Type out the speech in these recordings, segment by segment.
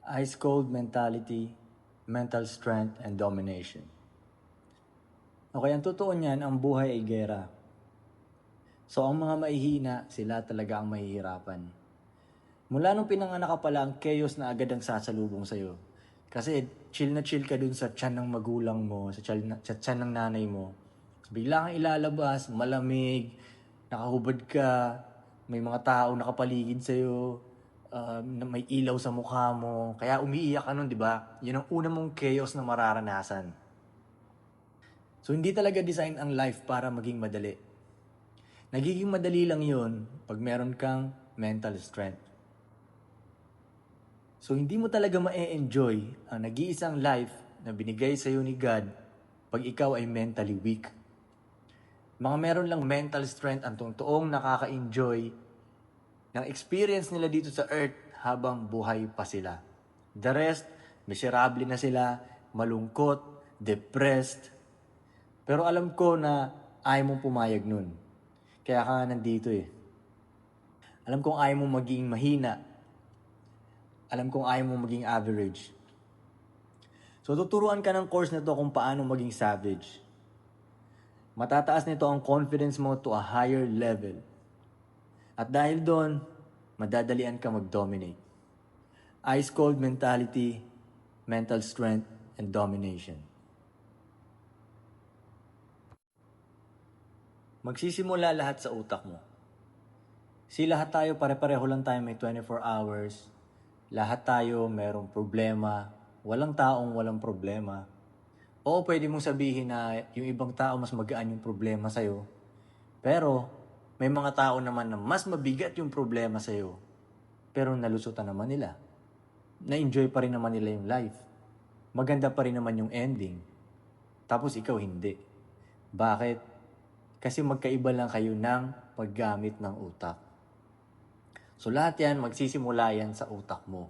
Ice cold mentality, mental strength, and domination. Okay, ang totoo niyan, ang buhay ay gera. So ang mga mahihina, sila talaga ang mahihirapan. Mula nung pinanganak ka pa lang, chaos na agad ang sasalubong sa'yo. Kasi chill na chill ka dun sa tiyan ng magulang mo, sa tiyan ng nanay mo. Bigla kang ilalabas, malamig, nakahubad ka, may mga tao nakapaligid sa'yo, may ilaw sa mukha mo, kaya umiiyak ka nun, di ba? Yun ang una mong chaos na mararanasan. So hindi talaga design ang life para maging madali. Nagiging madali lang yun pag meron kang mental strength. So hindi mo talaga ma-enjoy ang nag-iisang life na binigay sa iyo ni God pag ikaw ay mentally weak. Mga meron lang mental strength ang toong nakaka-enjoy ng experience nila dito sa earth habang buhay pa sila. The rest, miserable na sila, malungkot, depressed. Pero alam ko na ayaw mong pumayag nun. Kaya ka nandito eh. Alam kong ayaw mong maging mahina. Alam kong ayaw mong maging average. So tuturuan ka ng course na to kung paano maging savage. Matataas nito ang confidence mo to a higher level. At dahil doon, madadalian ka mag-dominate. Ice cold mentality, mental strength, and domination. Magsisimula lahat sa utak mo. Lahat tayo, pare-pareho lang tayo may 24 hours. Lahat tayo merong problema. Walang taong walang problema. Oo, pwede mong sabihin na yung ibang tao mas magaan yung problema sa'yo. Pero, may mga tao naman na mas mabigat yung problema sa'yo. Pero nalusutan naman nila. Na-enjoy pa rin naman nila yung life. Maganda pa rin naman yung ending. Tapos ikaw hindi. Bakit? Kasi magkaiba lang kayo ng paggamit ng utak. So lahat yan, magsisimula yan sa utak mo.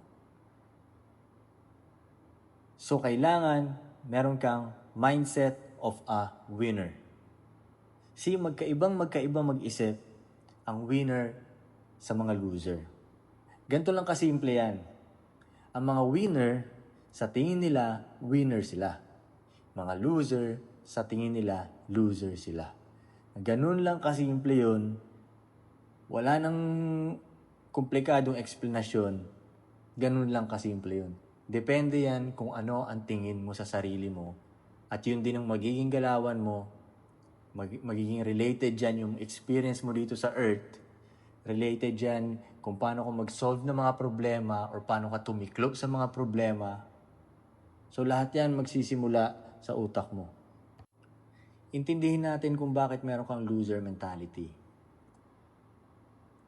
So kailangan meron kang mindset of a winner. Magkaiba mag-isip ang winner sa mga loser. Ganito lang kasimple yan. Ang mga winner, sa tingin nila, winner sila. Mga loser, sa tingin nila, loser sila. Ganun lang kasimple yun. Wala nang komplikadong eksplanasyon. Ganun lang kasimple yun. Depende yan kung ano ang tingin mo sa sarili mo. At yun din ang magiging galawan mo. Magiging related dyan yung experience mo dito sa earth. Related dyan kung paano ka mag-solve ng mga problema or paano ka tumiklop sa mga problema. So lahat yan magsisimula sa utak mo. Intindihin natin kung bakit meron kang loser mentality.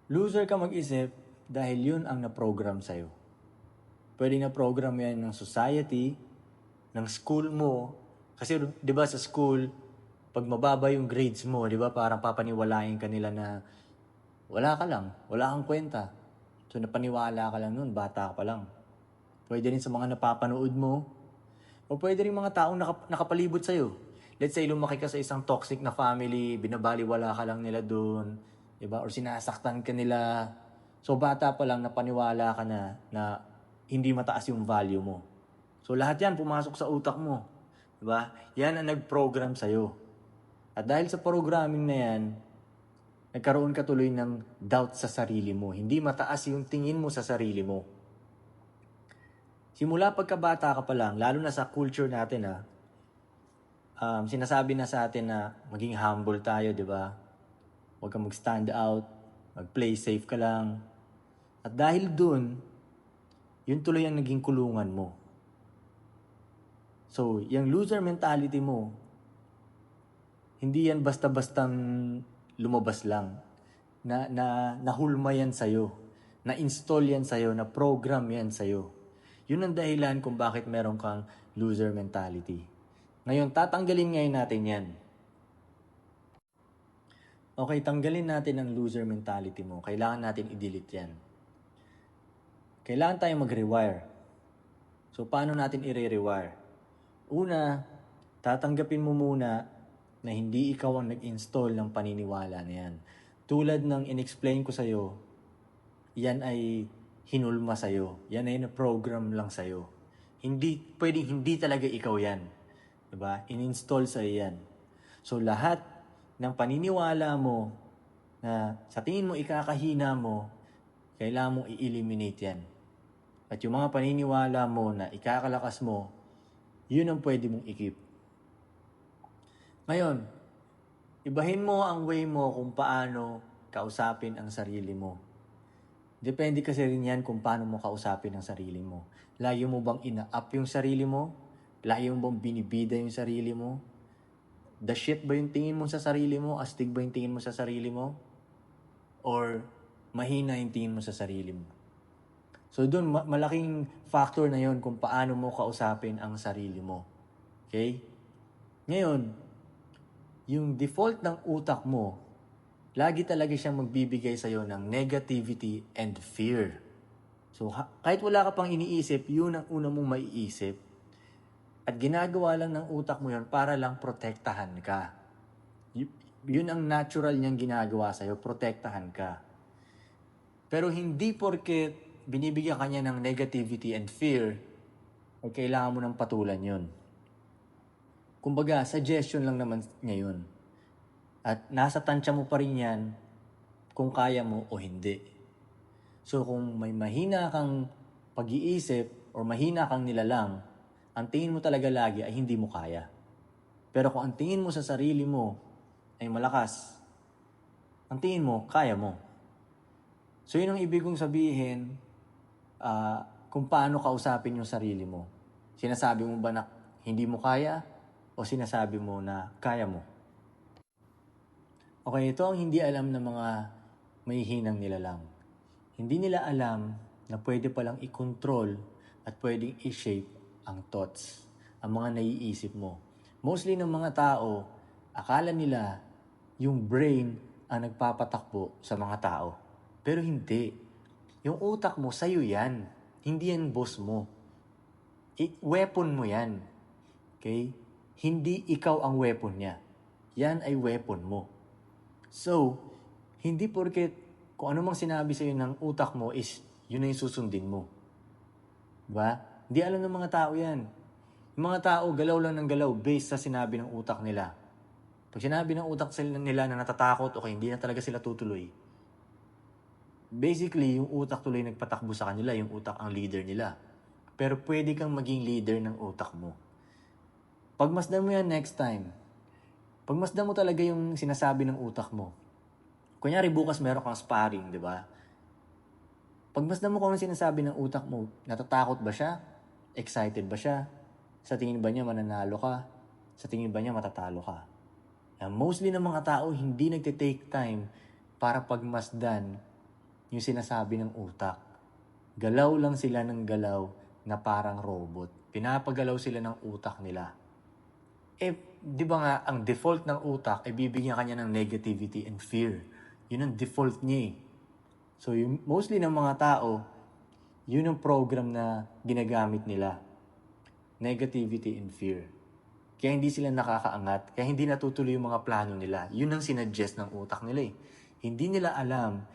Loser ka mag-isip dahil yun ang na-program sa'yo. Pwede na-program yan ng society, ng school mo. Kasi di ba sa school, pag mababa yung grades mo, di ba parang papaniwalain ka nila na wala ka lang, wala kang kwenta. So napaniwala ka lang nun, bata ka pa lang. Pwede rin sa mga napapanood mo, o pwede rin mga taong nakapalibot sa'yo. Let's say, lumaki ka sa isang toxic na family, binabaliwala ka lang nila doon, diba? Or sinasaktan ka nila. So, bata pa lang, napaniwala ka na hindi mataas yung value mo. So, lahat yan pumasok sa utak mo. Diba? Yan ang nag-program sa'yo. At dahil sa programming na yan, nagkaroon ka tuloy ng doubt sa sarili mo. Hindi mataas yung tingin mo sa sarili mo. Simula pagkabata ka pa lang, lalo na sa culture natin sinasabi na sa atin na maging humble tayo, di ba? Huwag kang mag-stand out, mag-play safe ka lang. At dahil dun, yun tuloy ang naging kulungan mo. So, yung loser mentality mo, hindi yan basta-bastang lumabas lang. Nahulma yan sa'yo. Na-install yan sa'yo, na-program yan sa'yo. Yun ang dahilan kung bakit meron kang loser mentality. Ngayon, tatanggalin ngayon natin yan. Okay, tanggalin natin ang loser mentality mo. Kailangan natin i-delete yan. Kailangan tayong mag-rewire. So, paano natin i-rewire? Una, tatanggapin mo muna na hindi ikaw ang nag-install ng paniniwala na yan. Tulad ng in-explain ko sa'yo, yan ay hinulma sa'yo. Yan ay na-program lang sa'yo. Pwedeng hindi talaga ikaw yan. Diba? In-install sa'yo yan. So lahat ng paniniwala mo na sa tingin mo ikakahina mo, kailangan mong i-eliminate yan. At yung mga paniniwala mo na ikakalakas mo, yun ang pwede mong i-keep. Ngayon, ibahin mo ang way mo kung paano kausapin ang sarili mo. Depende kasi rin yan kung paano mo kausapin ang sarili mo. Lagi mo bang ina-up yung sarili mo? Lagi mo bang binibida yung sarili mo? The shit ba yung tingin mo sa sarili mo? Astig ba yung tingin mo sa sarili mo? Or mahina yung tingin mo sa sarili mo? So doon, malaking factor na yon kung paano mo kausapin ang sarili mo. Okay? Ngayon, yung default ng utak mo, lagi talaga siyang magbibigay sa'yo ng negativity and fear. So kahit wala ka pang iniisip, yun ang una mong maiisip. At ginagawa lang ng utak mo yun para lang protektahan ka. Yun ang natural niyang ginagawa sa'yo, protektahan ka. Pero hindi porket binibigyan ka niya ng negativity and fear, ay kailangan mo ng patulan yun. Kumbaga, suggestion lang naman ngayon. At nasa tansya mo pa rin yan kung kaya mo o hindi. So kung may mahina kang pag-iisip o mahina kang nilalang, ang tingin mo talaga lagi ay hindi mo kaya. Pero kung ang tingin mo sa sarili mo ay malakas, ang tingin mo, kaya mo. So yun ang ibig kong sabihin kung paano kausapin yung sarili mo. Sinasabi mo ba na hindi mo kaya o sinasabi mo na kaya mo? Okay, ito ang hindi alam ng mga may hinang nilalang. Hindi nila alam na pwede palang i-control at pwedeng i-shape ang thoughts, ang mga naiisip mo. Mostly ng mga tao, akala nila yung brain ang nagpapatakbo sa mga tao. Pero hindi. Yung utak mo, sa'yo yan. Hindi yan boss mo. Weapon mo yan. Okay? Hindi ikaw ang weapon niya. Yan ay weapon mo. So, hindi porket kung ano mang sinabi sa'yo ng utak mo is yun na yung susundin mo. Diba? Hindi alam ng mga tao yan. Yung mga tao, galaw lang ng galaw based sa sinabi ng utak nila. Pag sinabi ng utak nila na natatakot, okay, hindi na talaga sila tutuloy. Basically, yung utak tuloy nagpatakbo sa kanila, yung utak ang leader nila. Pero pwede kang maging leader ng utak mo. Pagmasdan mo yan next time. Pagmasdan mo talaga yung sinasabi ng utak mo. Kunyari bukas meron kang sparring, di ba? Pagmasdan mo kung ano sinasabi ng utak mo, natatakot ba siya? Excited ba siya? Sa tingin ba niya mananalo ka? Sa tingin ba niya matatalo ka? Mostly ng mga tao hindi nagte-take time para pagmasdan yung sinasabi ng utak. Galaw lang sila ng galaw na parang robot. Pinapagalaw sila ng utak nila. Di ba nga, ang default ng utak ay bibigyan kanya ng negativity and fear. Yun ang default niya eh. So, mostly ng mga tao, yun ang program na ginagamit nila. Negativity and fear. Kaya hindi sila nakakaangat, kaya hindi natutuloy yung mga plano nila. Yun ang sinuggest ng utak nila eh. Hindi nila alam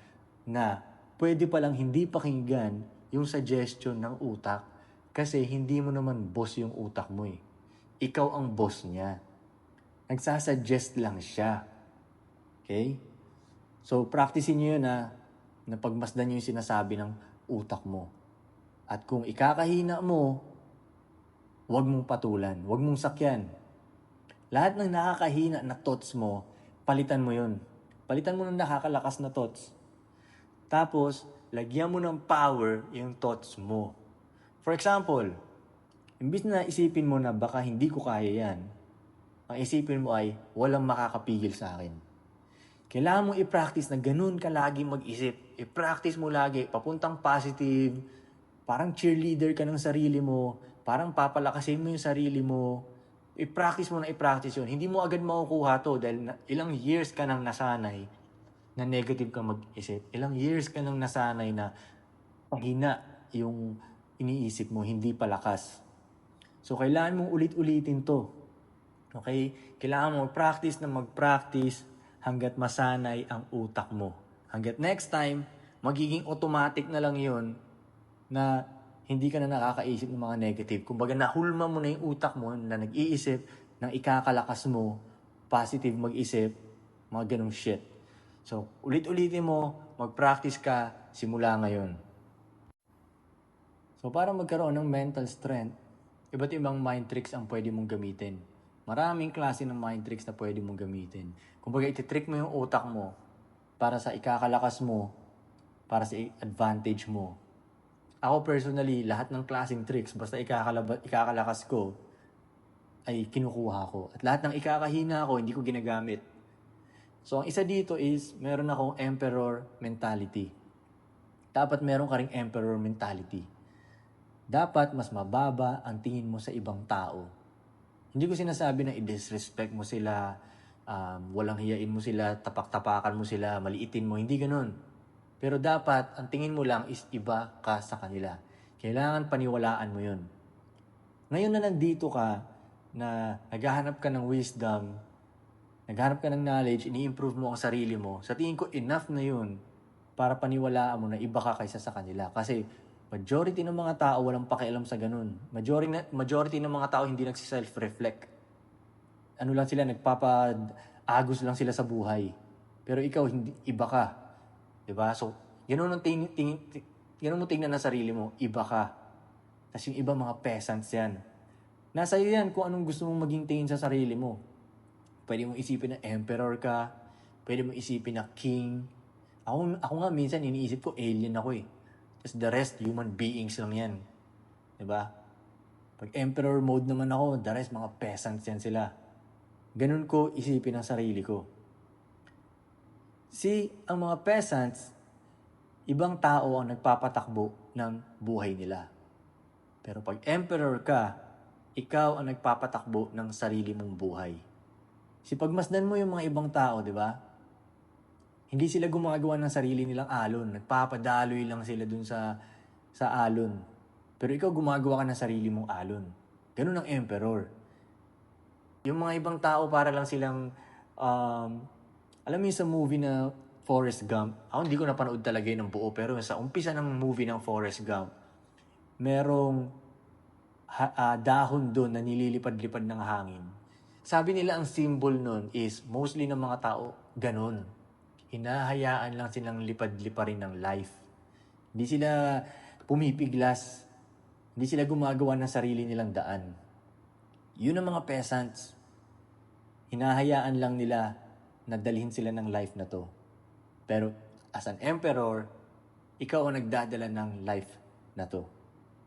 na pwede palang hindi pakinggan yung suggestion ng utak kasi hindi mo naman boss yung utak mo eh. Ikaw ang boss niya. Nagsasuggest lang siya. Okay? So, practicein nyo yun na pagmasdan nyo yung sinasabi ng utak mo. At kung ikakahina mo, huwag mong patulan, huwag mong sakyan. Lahat ng nakakahina na thoughts mo, palitan mo yun. Palitan mo ng nakakalakas na thoughts. Tapos, lagyan mo ng power yung thoughts mo. For example, imbis na isipin mo na baka hindi ko kaya yan, ang isipin mo ay walang makakapigil sa akin. Kailangan mong i-practice na ganun ka lagi mag-isip. I-practice mo lagi, papuntang positive, parang cheerleader ka ng sarili mo, parang papalakasin mo yung sarili mo. I-practice mo na i-practice yun. Hindi mo agad makukuha to dahil ilang years ka nang nasanay na negative ka mag-isip. Ilang years ka nang nasanay na pahina yung iniisip mo, hindi palakas. So, kailangan mong ulit-ulitin to. Okay? Kailangan mo mag-practice hanggat masanay ang utak mo. Hanggat next time, magiging automatic na lang yun na hindi ka na nakakaisip ng mga negative. Kumbaga, nahulma mo na yung utak mo na nag-iisip ng ikakalakas mo, positive mag-isip, mga ganong shit. So, ulit-ulitin mo, mag-practice ka, simula ngayon. So, para magkaroon ng mental strength, iba't ibang mind tricks ang pwede mong gamitin. Maraming klase ng mind tricks na pwede mong gamitin. Kumbaga, ititrick mo yung utak mo para sa ikakalakas mo, para sa advantage mo. Ako personally, lahat ng klaseng tricks, basta ikakalakas ko, ay kinukuha ko. At lahat ng ikakahina ko, hindi ko ginagamit. So, ang isa dito is, meron akong emperor mentality. Dapat meron ka ring emperor mentality. Dapat mas mababa ang tingin mo sa ibang tao. Hindi ko sinasabi na i-disrespect mo sila, walang hiyain mo sila, tapak-tapakan mo sila, maliitin mo. Hindi ganun. Pero dapat, ang tingin mo lang is iba ka sa kanila. Kailangan paniwalaan mo yun. Ngayon na nandito ka, na naghahanap ka ng wisdom, naghahanap ka ng knowledge, ini-improve mo ang sarili mo, sa tingin ko enough na yun para paniwalaan mo na iba ka kaysa sa kanila. Kasi majority ng mga tao walang pakialam sa ganun. Majority ng mga tao hindi nagsi-self-reflect. Ano lang sila, nagpapa-agos lang sila sa buhay. Pero ikaw, hindi, iba ka. Diba? So, ganun mo tingnan na sarili mo, iba ka. Tapos yung iba mga peasants yan. Nasa iyo yan kung anong gusto mong maging tingin sa sarili mo. Pwede mong isipin na emperor ka. Pwede mong isipin na king. Ako nga minsan iniisip ko alien ako eh. Tapos the rest, human beings lang yan. Diba? Pag emperor mode naman ako, the rest, mga peasants yan sila. Ganun ko isipin ang sarili ko. Ang mga peasants, ibang tao ang nagpapatakbo ng buhay nila. Pero pag emperor ka, ikaw ang nagpapatakbo ng sarili mong buhay. Pagmasdan mo yung mga ibang tao, di ba? Hindi sila gumagawa ng sarili nilang alon. Nagpapadaloy lang sila dun sa alon. Pero ikaw gumagawa ka ng sarili mong alon. Ganun ang emperor. Yung mga ibang tao para lang silang, alam mo yung sa movie na Forrest Gump, ako hindi ko napanood talaga yun ng buo, pero sa umpisa ng movie ng Forrest Gump, merong dahon doon na nililipad-lipad ng hangin. Sabi nila ang symbol nun is mostly ng mga tao ganun. Hinahayaan lang silang lipad-liparin ng life. Hindi sila pumipiglas. Hindi sila gumagawa ng sarili nilang daan. Yun ang mga peasants. Hinahayaan lang nila na dalhin sila ng life na to. Pero as an emperor, ikaw ang nagdadala ng life na to.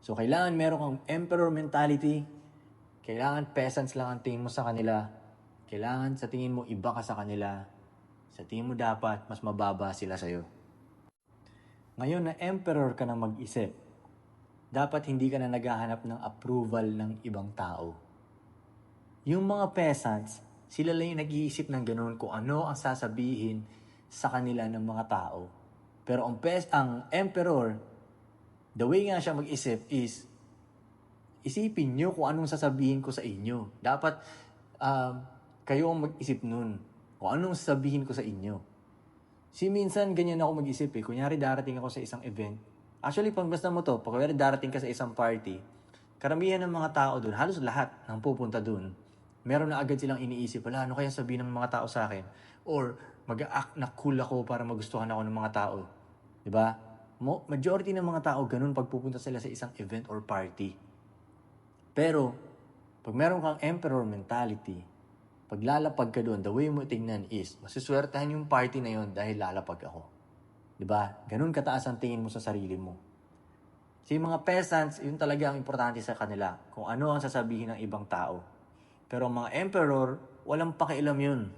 So, kailangan meron kang emperor mentality. Kailangan peasants lang ang tingin mo sa kanila. Kailangan sa tingin mo iba ka sa kanila. Sa tingin mo dapat mas mababa sila sa'yo. Ngayon na emperor ka na mag-isip, dapat hindi ka na naghahanap ng approval ng ibang tao. Yung mga peasants, sila lang yung nag-iisip ng ganun kung ano ang sasabihin sa kanila ng mga tao. Pero ang emperor, the way nga siya mag-isip is, isipin nyo kung anong sasabihin ko sa inyo. Dapat kayo ang mag-isip nun. Kung anong sasabihin ko sa inyo. Minsan ganyan ako mag-isip eh. Kunyari darating ako sa isang event. Actually, pag basta mo to, pag darating ka sa isang party, karamihan ng mga tao dun, halos lahat ng pupunta dun, meron na agad silang iniisip, wala, ano kaya sabihin ng mga tao sa akin? Or mag-act na cool ako para magustuhan ako ng mga tao. Diba? Majority ng mga tao ganun pag pupunta sila sa isang event or party. Pero, pag meron kang emperor mentality, pag lalapag ka doon, the way mo tingnan is, masiswertahan yung party na yon dahil lalapag ako. Diba? Ganun kataas ang tingin mo sa sarili mo. Yung mga peasants, yun talaga ang importante sa kanila, kung ano ang sasabihin ng ibang tao. Pero ang mga emperor, walang pakialam yun.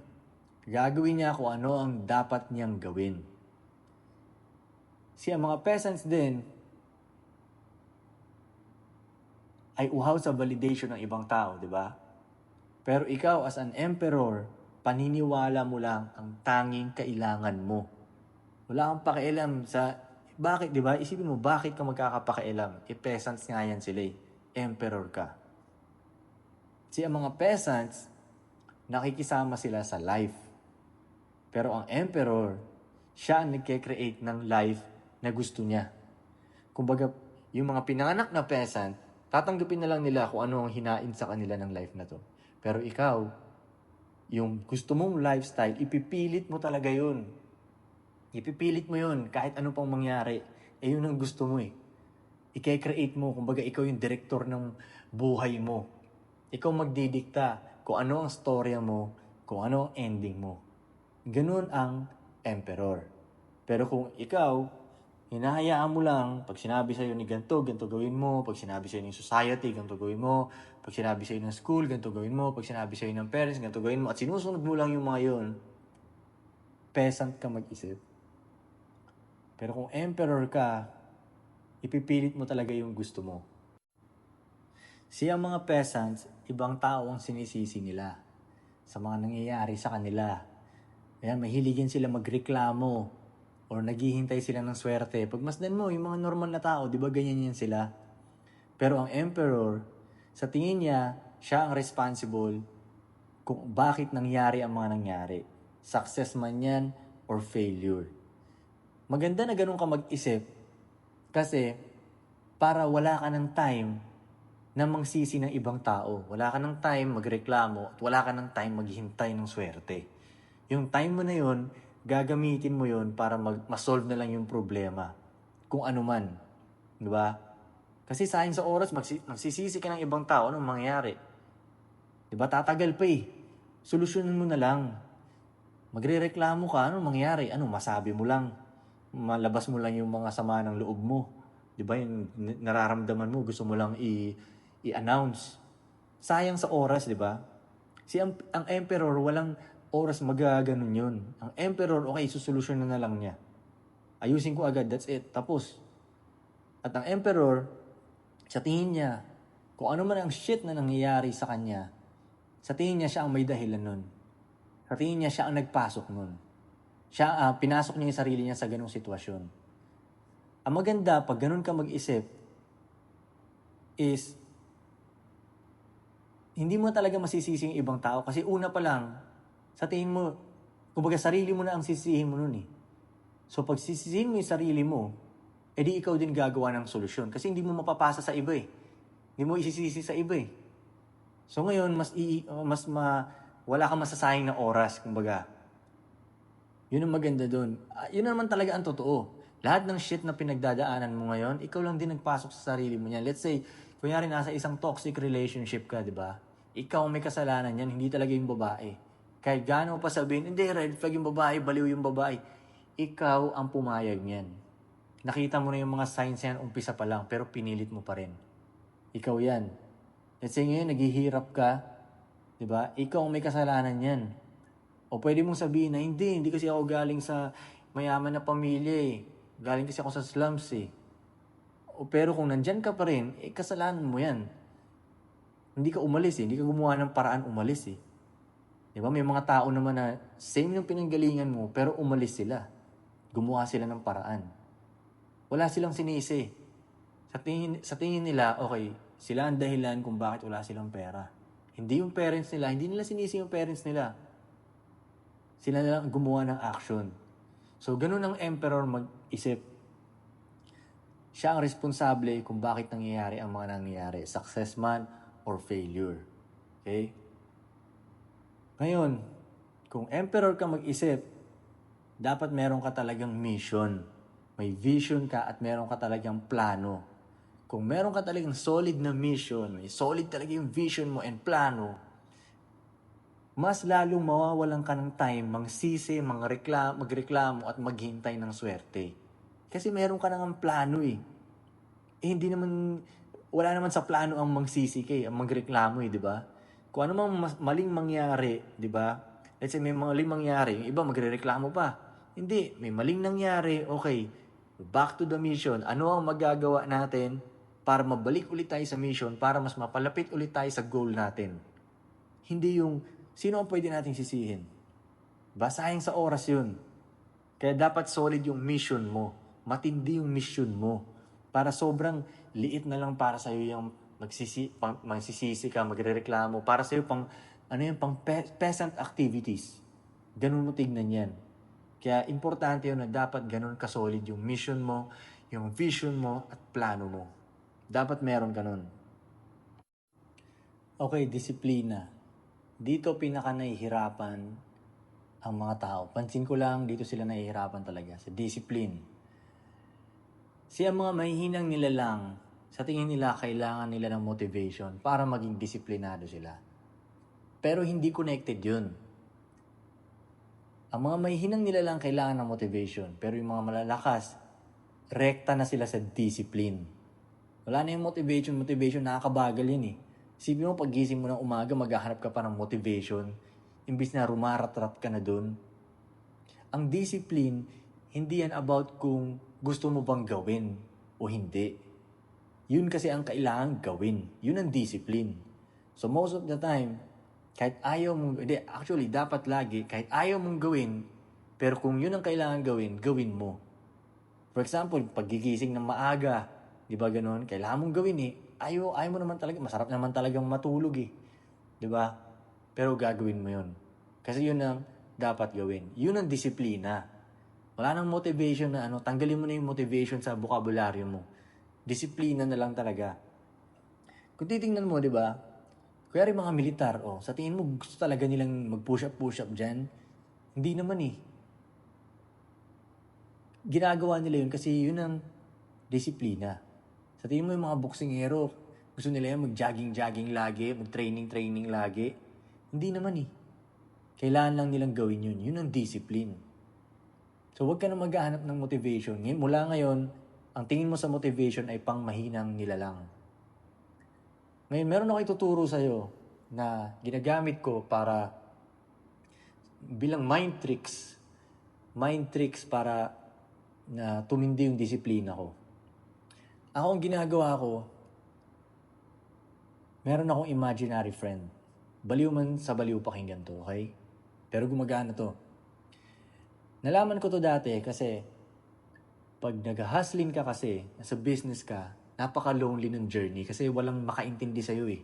Gagawin niya kung ano ang dapat niyang gawin. Ang mga peasants din, ay uhaw sa validation ng ibang tao, di ba? Pero ikaw as an emperor, paniniwala mo lang ang tanging kailangan mo. Wala kang pakialam sa, bakit, di ba? Isipin mo, bakit ka magkakapakialam? Peasants nga yan sila eh. Emperor ka. Ang mga peasants, nakikisama sila sa life. Pero ang emperor, siya ang nagke-create ng life na gusto niya. Kumbaga, Yung mga pinanganak na peasant, tatanggapin na lang nila kung ano ang hinain sa kanila ng life na to. Pero ikaw, yung gusto mong lifestyle, ipipilit mo talaga yun. Ipipilit mo yun kahit ano pang mangyari. Eh yun ang gusto mo eh. I-create mo, kumbaga ikaw yung director ng buhay mo. Ikaw magdidikta kung ano ang storya mo, kung ano ang ending mo. Ganun ang emperor. Pero kung ikaw, hinahayaan mo lang, pag sinabi sa'yo ni ganito, ganito gawin mo, pag sinabi sa'yo ng society, ganito gawin mo, pag sinabi sa'yo ng school, ganito gawin mo, pag sinabi sa'yo ng parents, ganito gawin mo, at sinusunod mo lang yung mga yun, peasant ka mag-isip. Pero kung emperor ka, ipipilit mo talaga yung gusto mo. Siyang mga peasants, ibang tao ang sinisisi nila sa mga nangyayari sa kanila. Ayan, mahiligin sila magreklamo or naghihintay sila ng swerte. Pag masdan mo, yung mga normal na tao, di ba ganyan yan sila? Pero ang emperor, sa tingin niya, siya ang responsible kung bakit nangyari ang mga nangyari. Success man yan or failure. Maganda na ganun ka mag-isip kasi para wala ka ng time na mangsisi ng ibang tao. Wala ka ng time magreklamo at wala ka ng time maghintay ng swerte. Yung time mo na yun, gagamitin mo yun para ma-solve na lang yung problema. Kung ano man. Di ba? Kasi sayang sa oras, magsisisi ka ng ibang tao, anong mangyayari? Di ba? Tatagal pa eh. Solusyonan mo na lang. Magrereklamo ka, anong mangyayari? Ano, masabi mo lang. Malabas mo lang yung mga sama ng loob mo. Di ba? Yung nararamdaman mo, gusto mo lang i-announce. Sayang sa oras, di ba? Ang emperor, walang oras magaganon yun. Ang emperor, okay, susolusyon na lang niya. Ayusin ko agad, that's it, tapos. At ang emperor, sa tingin niya, kung ano man ang shit na nangyayari sa kanya, sa tingin niya siya ang may dahilan nun. Sa tingin niya siya ang nagpasok nun. Pinasok niya yung sarili niya sa ganong sitwasyon. Ang maganda, pag ganun ka mag-isip, is, hindi mo talaga masisisi yung ibang tao kasi una pa lang, sa tingin mo, kumbaga sarili mo na ang sisihin mo nun eh. So pag sisisihin mo yung sarili mo, edi ikaw din gagawa ng solusyon kasi hindi mo mapapasa sa iba eh. Hindi mo isisisi sa iba eh. So ngayon, wala kang masasayang na oras, kumbaga. Yun ang maganda dun. Yun naman talaga ang totoo. Lahat ng shit na pinagdadaanan mo ngayon, ikaw lang din nagpasok sa sarili mo niyan. Let's say, kunyari nasa isang toxic relationship ka, di ba? Ikaw may kasalanan yan, hindi talaga yung babae. Kahit gaano pa sabihin, hindi, red flag yung babae, baliw yung babae. Ikaw ang pumayag niyan. Nakita mo na yung mga signs yan, umpisa pa lang, pero pinilit mo pa rin. Ikaw yan. Let's say ngayon, naghihirap ka, di ba? Ikaw ang may kasalanan yan. O pwede mong sabihin na, hindi kasi ako galing sa mayaman na pamilya eh. Galing kasi ako sa slums eh. Pero kung nandyan ka pa rin, kasalanan mo yan. Hindi ka umalis eh. Hindi ka gumawa ng paraan umalis eh. Diba? May mga tao naman na same yung pinanggalingan mo, pero umalis sila. Gumawa sila ng paraan. Wala silang sinisi. Sa tingin nila, okay, sila ang dahilan kung bakit wala silang pera. Hindi yung parents nila, hindi nila sinisi yung parents nila. Sila na lang gumawa ng action. So, ganun ang emperor mag-isip. Siya ang responsable kung bakit nangyayari ang mga nangyayari. Success man or failure. Okay? Ngayon, kung emperor ka mag-isip, dapat meron ka talagang mission. May vision ka at meron ka talagang plano. Kung meron ka talagang solid na mission, may solid talaga yung vision mo and plano, mas lalong mawawalan ka ng time magsisi, magreklamo at maghintay ng swerte. Kasi meron ka nang plano eh. Hindi naman, wala naman sa plano ang magsisi ang magreklamo eh, di ba? Kung ano mang maling mangyari, di ba? Let's say may maling mangyari, yung iba magrereklamo pa. Hindi, may maling nangyari, okay, back to the mission. Ano ang magagawa natin para mabalik ulit tayo sa mission, para mas mapalapit ulit tayo sa goal natin? Hindi yung, sino ang pwede nating sisihin? Sayang sa oras yun. Kaya dapat solid yung mission mo. Matindi yung mission mo. Para sobrang liit na lang para sa'yo yung magsisisi ka, magrereklamo. Para sa'yo pang peasant activities. Ganun mo tignan yan. Kaya importante yun na dapat ganun kasolid yung mission mo, yung vision mo, at plano mo. Dapat meron ka nun. Okay, disiplina. Dito pinaka nahihirapan ang mga tao. Pansin ko lang, dito sila nahihirapan talaga sa discipline. Ang mga mahihinang nilalang, sa tingin nila kailangan nila ng motivation para maging disiplinado sila. Pero hindi connected yun. Ang mga mahihinang nilalang kailangan ng motivation, pero yung mga malalakas, rekta na sila sa discipline. Wala na yung motivation, nakakabagal yun eh. Isipin mo, paggising mo ng umaga, maghahanap ka pa ng motivation, imbis na rumaratrat ka na dun. Ang discipline, hindi yan about kung gusto mo bang gawin o hindi. Yun kasi ang kailangan gawin. Yun ang discipline. So most of the time, kahit ayaw mong, dapat lagi, kahit ayaw mong gawin, pero kung yun ang kailangan gawin, gawin mo. For example, paggigising ng maaga, di ba ganun? Kailangan mong gawin eh. Ayaw mo naman talaga, masarap naman talagang matulog eh. Di ba? Pero gagawin mo yun. Kasi yun ang dapat gawin. Yun ang disiplina. Wala nang motivation na tanggalin mo na yung motivation sa bokabularyo mo. Disiplina na lang talaga. Kung titingnan mo, di ba? Kaya rin mga militar, sa tingin mo gusto talaga nilang mag-push up dyan? Hindi naman eh. Ginagawa nila yun kasi yun ang disiplina. Sa tingin mo yung mga boksingero, gusto nila yan mag-jogging lagi, mag-training lagi? Hindi naman eh. Kailangan lang nilang gawin yun. Yun ang discipline. So huwag ka na maghahanap ng motivation. Mula ngayon, ang tingin mo sa motivation ay pang mahinang nilalang. Ngayon, meron ako ituturo sa'yo na ginagamit ko para bilang mind tricks para na tumindi yung disiplina ko. Ako ang ginagawa ko, meron akong imaginary friend. Baliw man sa baliw pakinggan to, okay? Pero gumagana to. Nalaman ko to dati kasi pag nag-hustling ka kasi, nasa business ka, napaka-lonely ng journey kasi walang makaintindi sa'yo eh.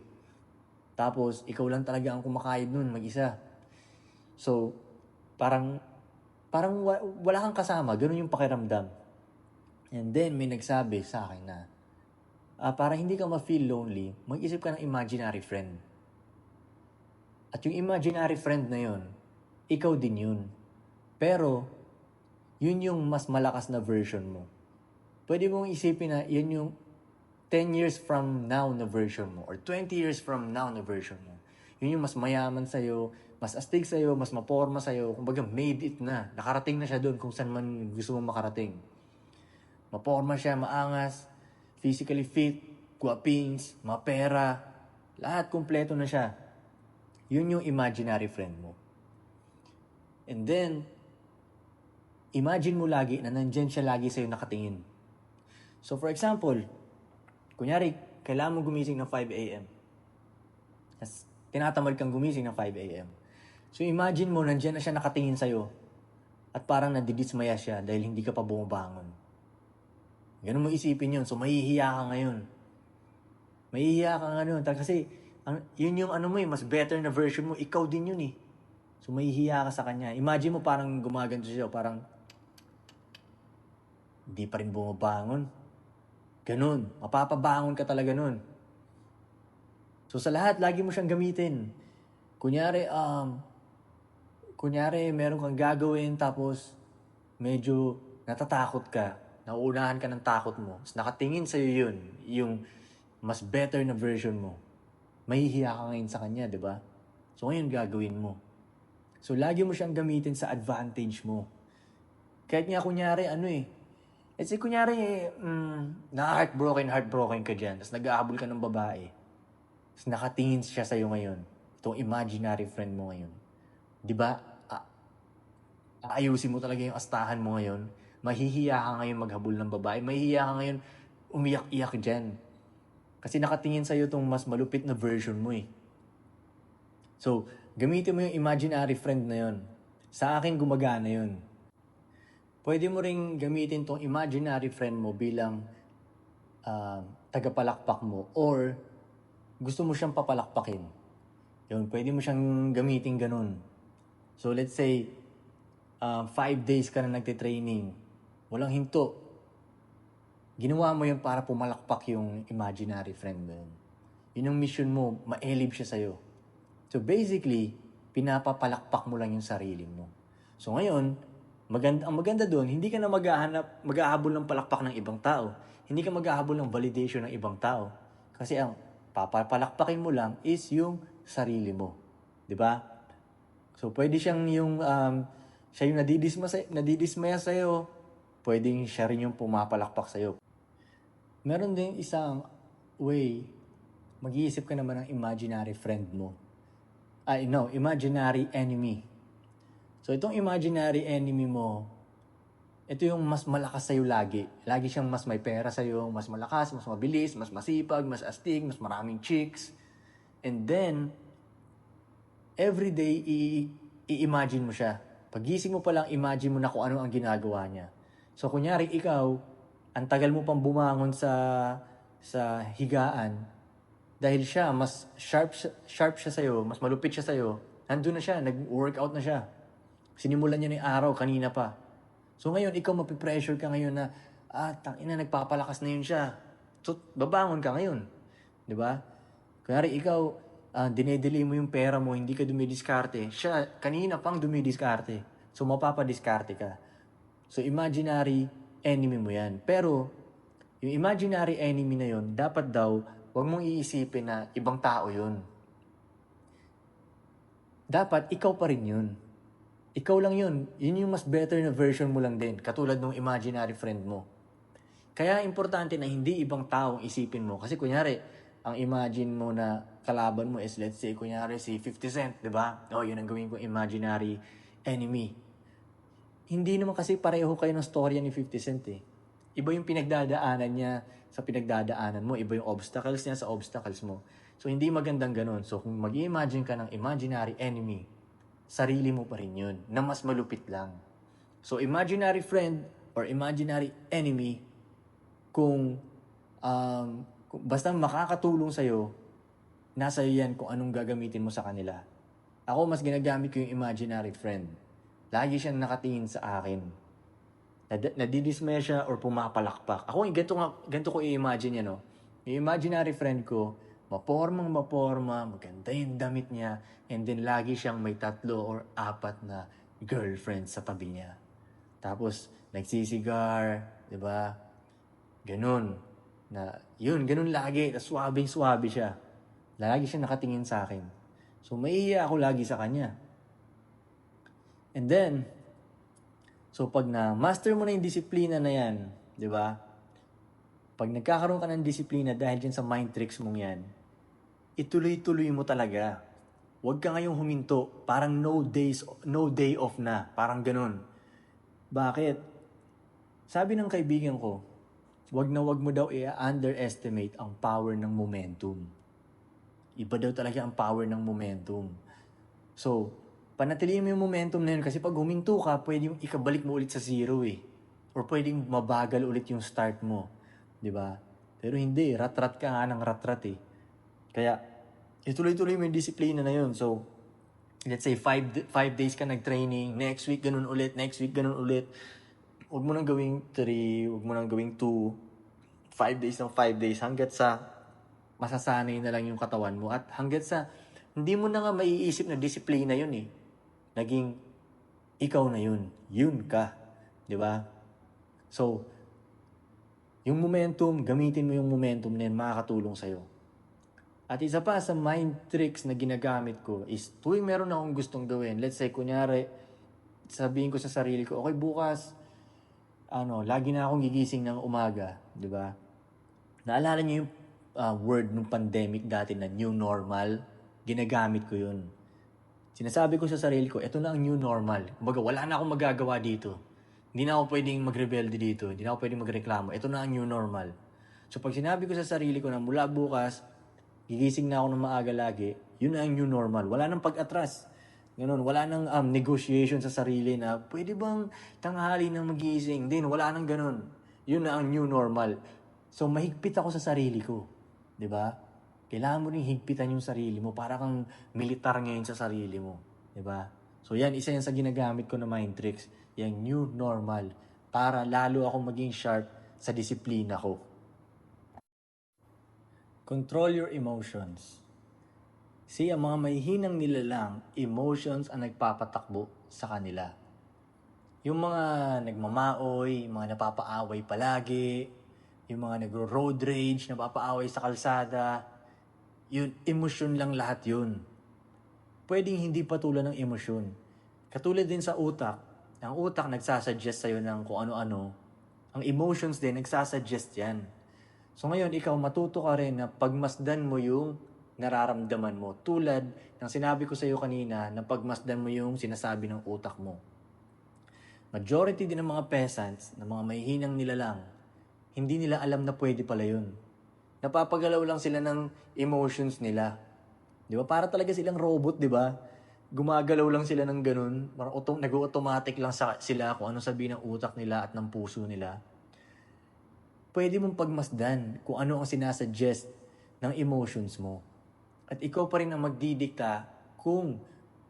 Tapos, ikaw lang talaga ang kumakayod nun, mag-isa. So, parang wala kang kasama, ganun yung pakiramdam. And then, may nagsabi sa akin na, para hindi ka ma-feel lonely, mag-isip ka ng imaginary friend. At yung imaginary friend na yun, ikaw din yun. Pero, yun yung mas malakas na version mo. Pwede mong isipin na yun yung 10 years from now na version mo or 20 years from now na version mo. Yun yung mas mayaman sa'yo, mas astig sa'yo, mas maporma sa'yo. Kumbaga, made it na. Nakarating na siya doon kung saan man gusto mong makarating. Maporma siya, maangas, physically fit, guwapings, mapera, lahat kumpleto na siya. Yun yung imaginary friend mo. And then, imagine mo lagi na nandyan siya lagi sa'yo nakatingin. So for example, kunyari, kailangan mo gumising ng 5 a.m. Tinatamad kang gumising ng 5 a.m. So imagine mo, nandyan na siya nakatingin sa'yo at parang nadidismaya siya dahil hindi ka pa bumabangon. Ganun mo isipin yun. So, mahihiya ka ngayon. Kasi, yun yung mas better na version mo. Ikaw din yun eh. So, mahihiya ka sa kanya. Imagine mo parang gumaganto siya. Parang, hindi pa rin bumabangon. Ganun. Mapapabangon ka talaga nun. So, sa lahat, lagi mo siyang gamitin. Kunyari, meron kang gagawin tapos medyo natatakot ka. Nauunahan ka ng takot mo. Tapos nakatingin sa'yo yun, yung mas better na version mo. Mahihiya ka ngayon sa kanya, di ba? So ngayon gagawin mo. So lagi mo siyang gamitin sa advantage mo. Kahit nga kunyari, let's say kunyari, heartbroken ka dyan. Tapos nag-ahabol ka ng babae. Tapos nakatingin siya sa'yo ngayon. Itong imaginary friend mo ngayon. Di ba? Aayusin mo talaga yung astahan mo ngayon. Mahihiya ka ngayon maghabol ng babae. Mahihiya ka ngayon umiyak-iyak dyan. Kasi nakatingin sa'yo itong mas malupit na version mo eh. So, gamitin mo yung imaginary friend na yun. Sa akin, gumagana yun. Pwede mo ring gamitin itong imaginary friend mo bilang tagapalakpak mo or gusto mo siyang papalakpakin. Yun, pwede mo siyang gamitin ganun. So, let's say, 5 days ka na nagtitraining. Walang hinto. Ginawa mo yun para pumalakpak yung imaginary friend mo yun. Yun yung mission mo, ma-elib siya sa'yo. So basically, pinapapalakpak mo lang yung sarili mo. So ngayon, ang maganda doon, hindi ka na mag-ahabol ng palakpak ng ibang tao. Hindi ka mag-ahabol ng validation ng ibang tao. Kasi ang papapalakpakin mo lang is yung sarili mo. 'Di ba? So pwede siyang siya yung nadidismaya sa'yo, pwedeng siya rin yung pumapalakpak sa'yo. Meron din isang way, mag-iisip ka naman ng imaginary friend mo. Imaginary enemy. So itong imaginary enemy mo, ito yung mas malakas sa'yo lagi. Lagi siyang mas may pera sa'yo, mas malakas, mas mabilis, mas masipag, mas astig, mas maraming chicks. And then, everyday, i-imagine mo siya. Pagising mo palang, imagine mo na kung ano ang ginagawa niya. So, kunyari, ikaw, ang tagal mo pang bumangon sa higaan, dahil siya, mas sharp siya sa'yo, mas malupit siya sa'yo, nandun na siya, nag-workout na siya. Sinimulan niya ng araw, kanina pa. So ngayon, ikaw mapipressure ka ngayon na, tangina, nagpapalakas na yun siya. So, babangon ka ngayon. Di ba? Kunyari, ikaw, dinedelay mo yung pera mo, hindi ka dumidiskarte. Siya, kanina pang dumidiskarte. So, mapapadiskarte ka. So, imaginary enemy mo yan. Pero, yung imaginary enemy na yun, dapat daw, huwag mong iisipin na ibang tao yun. Dapat, ikaw pa rin yun. Ikaw lang yun. Yun yung mas better na version mo lang din. Katulad ng imaginary friend mo. Kaya importante na hindi ibang taong isipin mo. Kasi kunyari, ang imagine mo na kalaban mo is, let's say, kunyari si 50 Cent, di ba? Yun ang gawin kong imaginary enemy. Hindi naman kasi pareho kayo ng storya ni 50 Cent eh. Iba yung pinagdadaanan niya sa pinagdadaanan mo. Iba yung obstacles niya sa obstacles mo. So, hindi magandang ganun. So, kung mag-imagine ka ng imaginary enemy, sarili mo pa rin yun, na mas malupit lang. So, imaginary friend or imaginary enemy, kung basta makakatulong sa'yo, nasa yan kung anong gagamitin mo sa kanila. Ako, mas ginagamit ko yung imaginary friend. Lagi siyang nakatingin sa akin. Nadidismaya siya or pumapalakpak. Ako, ganito ko i-imagine yan, no? Yung imaginary friend ko, maporma, maganda yung damit niya, and then lagi siyang may 3 or 4 na girlfriend sa tabi niya. Tapos, nagsisigar, di ba? Ganun. Ganun lagi. Swabing-swabe siya. Lagi siya nakatingin sa akin. So, maiiya ako lagi sa kanya. And then, so pag na-master mo na yung disiplina na yan, di ba? Pag nagkakaroon ka ng disiplina dahil dyan sa mind tricks mong yan, ituloy-tuloy mo talaga. Huwag ka ngayong huminto. Parang no day off na. Parang ganun. Bakit? Sabi ng kaibigan ko, wag mo daw i-underestimate ang power ng momentum. Iba daw talaga ang power ng momentum. So, panatiliin mo yung momentum na yun kasi pag huminto ka, pwedeng ikabalik mo ulit sa zero eh. Or pwedeng mabagal ulit yung start mo. Di ba? Pero hindi, rat-rat ka nga ng rat-rat eh. Kaya, ituloy-tuloy mo yung disiplina na yun. So, let's say 5 days ka nag-training, next week ganun ulit, huwag mo nang gawing 3, huwag mo nang gawing 2, 5 days ng 5 days, hanggat sa masasanay na lang yung katawan mo. At hanggat sa, hindi mo na nga maiisip na disiplina yun eh. Naging, ikaw na yun. Yun ka. Di ba? So, yung momentum, gamitin mo yung momentum na yun, makakatulong sa'yo. At isa pa sa mind tricks na ginagamit ko is, tuwing meron akong gustong gawin, let's say, kunyari, sabihin ko sa sarili ko, okay, bukas, lagi na akong gigising ng umaga, di ba? Naalala niyo yung word ng pandemic dati na new normal? Ginagamit ko yun. Sinasabi ko sa sarili ko, ito na ang new normal. Kumbaga, wala na akong magagawa dito. Hindi na ako pwedeng magrebelde dito. Hindi na ako pwedeng magreklamo. Ito na ang new normal. So, pag sinabi ko sa sarili ko na mula bukas, gigising na ako ng maaga lagi, yun na ang new normal. Wala nang pag-atras. Ganun, wala nang negotiation sa sarili na, pwede bang tanghali na magising? Din, wala nang ganun. Yun na ang new normal. So, mahigpit ako sa sarili ko. 'Di ba? Kailangan mo rin higpitan yung sarili mo para kang militar ngayon sa sarili mo. 'Di ba? So, isa yan sa ginagamit ko na mind tricks. Yung new normal. Para lalo akong maging sharp sa disiplina ko. Control your emotions. See, ang mga mahihinang nilalang, emotions ang nagpapatakbo sa kanila. Yung mga nagmamaoy, yung mga napapaaway palagi, yung mga nagro-road rage, napapaaway sa kalsada, yun, emosyon lang lahat yun. Pwedeng hindi patulan ng emosyon. Katulad din sa utak, ang utak nagsasuggest sa'yo ng kung ano-ano, ang emotions din nagsasuggest yan. So ngayon, ikaw matuto ka rin na pagmasdan mo yung nararamdaman mo. Tulad ng sinabi ko sa'yo kanina na pagmasdan mo yung sinasabi ng utak mo. Majority din ng mga peasants, ng mga mahihinang nilalang, hindi nila alam na pwede pala yun. Napapagalaw lang sila ng emotions nila. Di ba? Para talaga silang robot, di ba? Gumagalaw lang sila ng ganun. Nag-automatic lang sila kung ano sabihin ng utak nila at ng puso nila. Pwede mong pagmasdan kung ano ang sinasuggest ng emotions mo. At ikaw pa rin ang magdidikta kung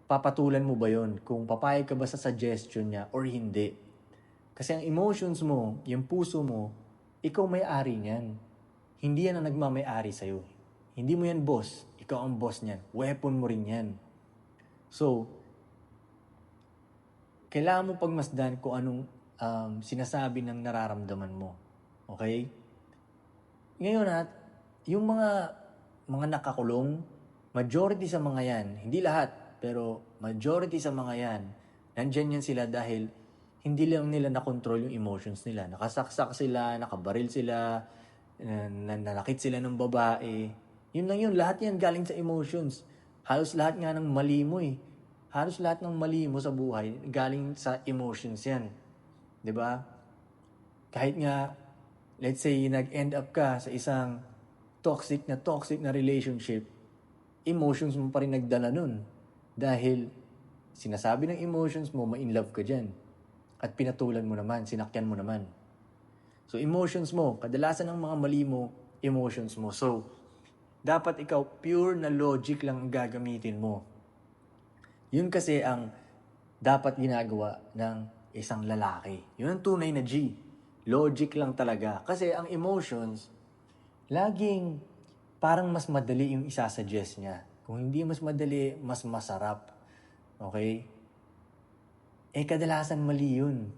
papatulan mo ba yon, kung papayag ka ba sa suggestion niya or hindi. Kasi ang emotions mo, yung puso mo, ikaw may-ari niyan. Hindi yan ang nagmamay-ari sa'yo. Hindi mo yan boss. Ikaw ang boss niyan. Weapon mo rin yan. So, kailangan mo pagmasdan kung anong sinasabi ng nararamdaman mo. Okay? Ngayon yung mga nakakulong, majority sa mga yan, hindi lahat, pero majority sa mga yan, nandyan yan sila dahil hindi lang nila na-control yung emotions nila. Nakasaksak sila, nakabaril sila, nanakit sila ng babae. Yun lang yun, lahat yan galing sa emotions. Halos lahat nga ng mali mo Halos lahat ng mali mo sa buhay galing sa emotions yan. 'Di ba? Kahit nga, let's say, nag-end up ka sa isang toxic na relationship, emotions mo pa rin nagdala nun. Dahil sinasabi ng emotions mo, ma-in love ka dyan. At pinatulan mo naman, sinakyan mo naman. So, emotions mo, kadalasan ng mga mali mo, emotions mo. So, dapat ikaw pure na logic lang ang gagamitin mo. Yun kasi ang dapat ginagawa ng isang lalaki. Yun ang tunay na G. Logic lang talaga. Kasi ang emotions, laging parang mas madali yung isasuggest niya. Kung hindi mas madali, mas masarap. Okay? Kadalasan mali yun.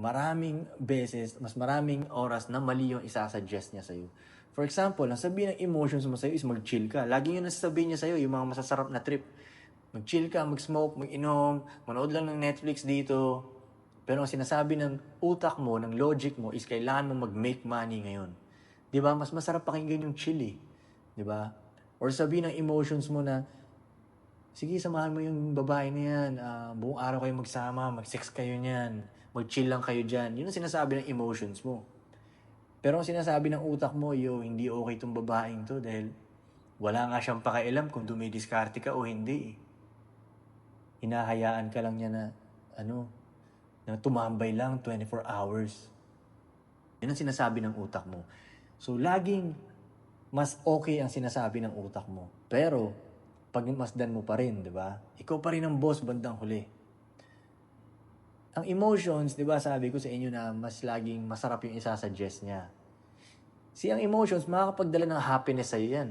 Maraming beses, mas maraming oras na mali yung isasuggest niya sa'yo. For example, ang sabihin ng emotions mo sa'yo is mag-chill ka. Lagi yun nasasabihin niya sa'yo, yung mga masasarap na trip. Mag-chill ka, mag-smoke, mag-inom, manood lang ng Netflix dito. Pero ang sinasabi ng utak mo, ng logic mo, is kailangan mo mag-make money ngayon. Diba? Mas masarap pakinggan yung chill eh. Diba? Or sabihin ng emotions mo na, sige, samahan mo yung babae na yan. Buong araw kayo magsama, mag-sex kayo niyan. Mag-chill lang kayo dyan. Yun ang sinasabi ng emotions mo. Pero ang sinasabi ng utak mo, hindi okay tong babaeng to dahil wala nga siyang pakialam kung dumidiskarte ka o hindi. Hinahayaan ka lang niya na, na tumambay lang 24 hours. Yun ang sinasabi ng utak mo. So, laging mas okay ang sinasabi ng utak mo. Pero, pagmasdan mo pa rin, di ba? Ikaw pa rin ang boss bandang huli. Ang emotions, di ba, sabi ko sa inyo na mas laging masarap yung isasuggest niya. Ang emotions, makakapagdala ng happiness sa'yo yan.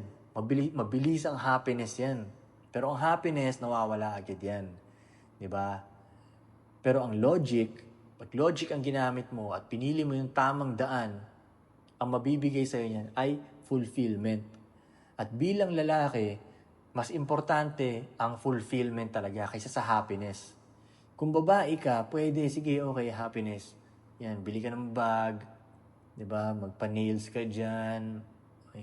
Mabilis ang happiness yan. Pero ang happiness, nawawala agad yan. Di ba? Pero ang logic, pag logic ang ginamit mo at pinili mo yung tamang daan, ang mabibigay sa'yo niyan ay fulfillment. At bilang lalaki, mas importante ang fulfillment talaga kaysa sa happiness. Kung babae ka, pwede, sige, okay, happiness. Yan, bili ka ng bag, diba? Magpa-nails ka dyan,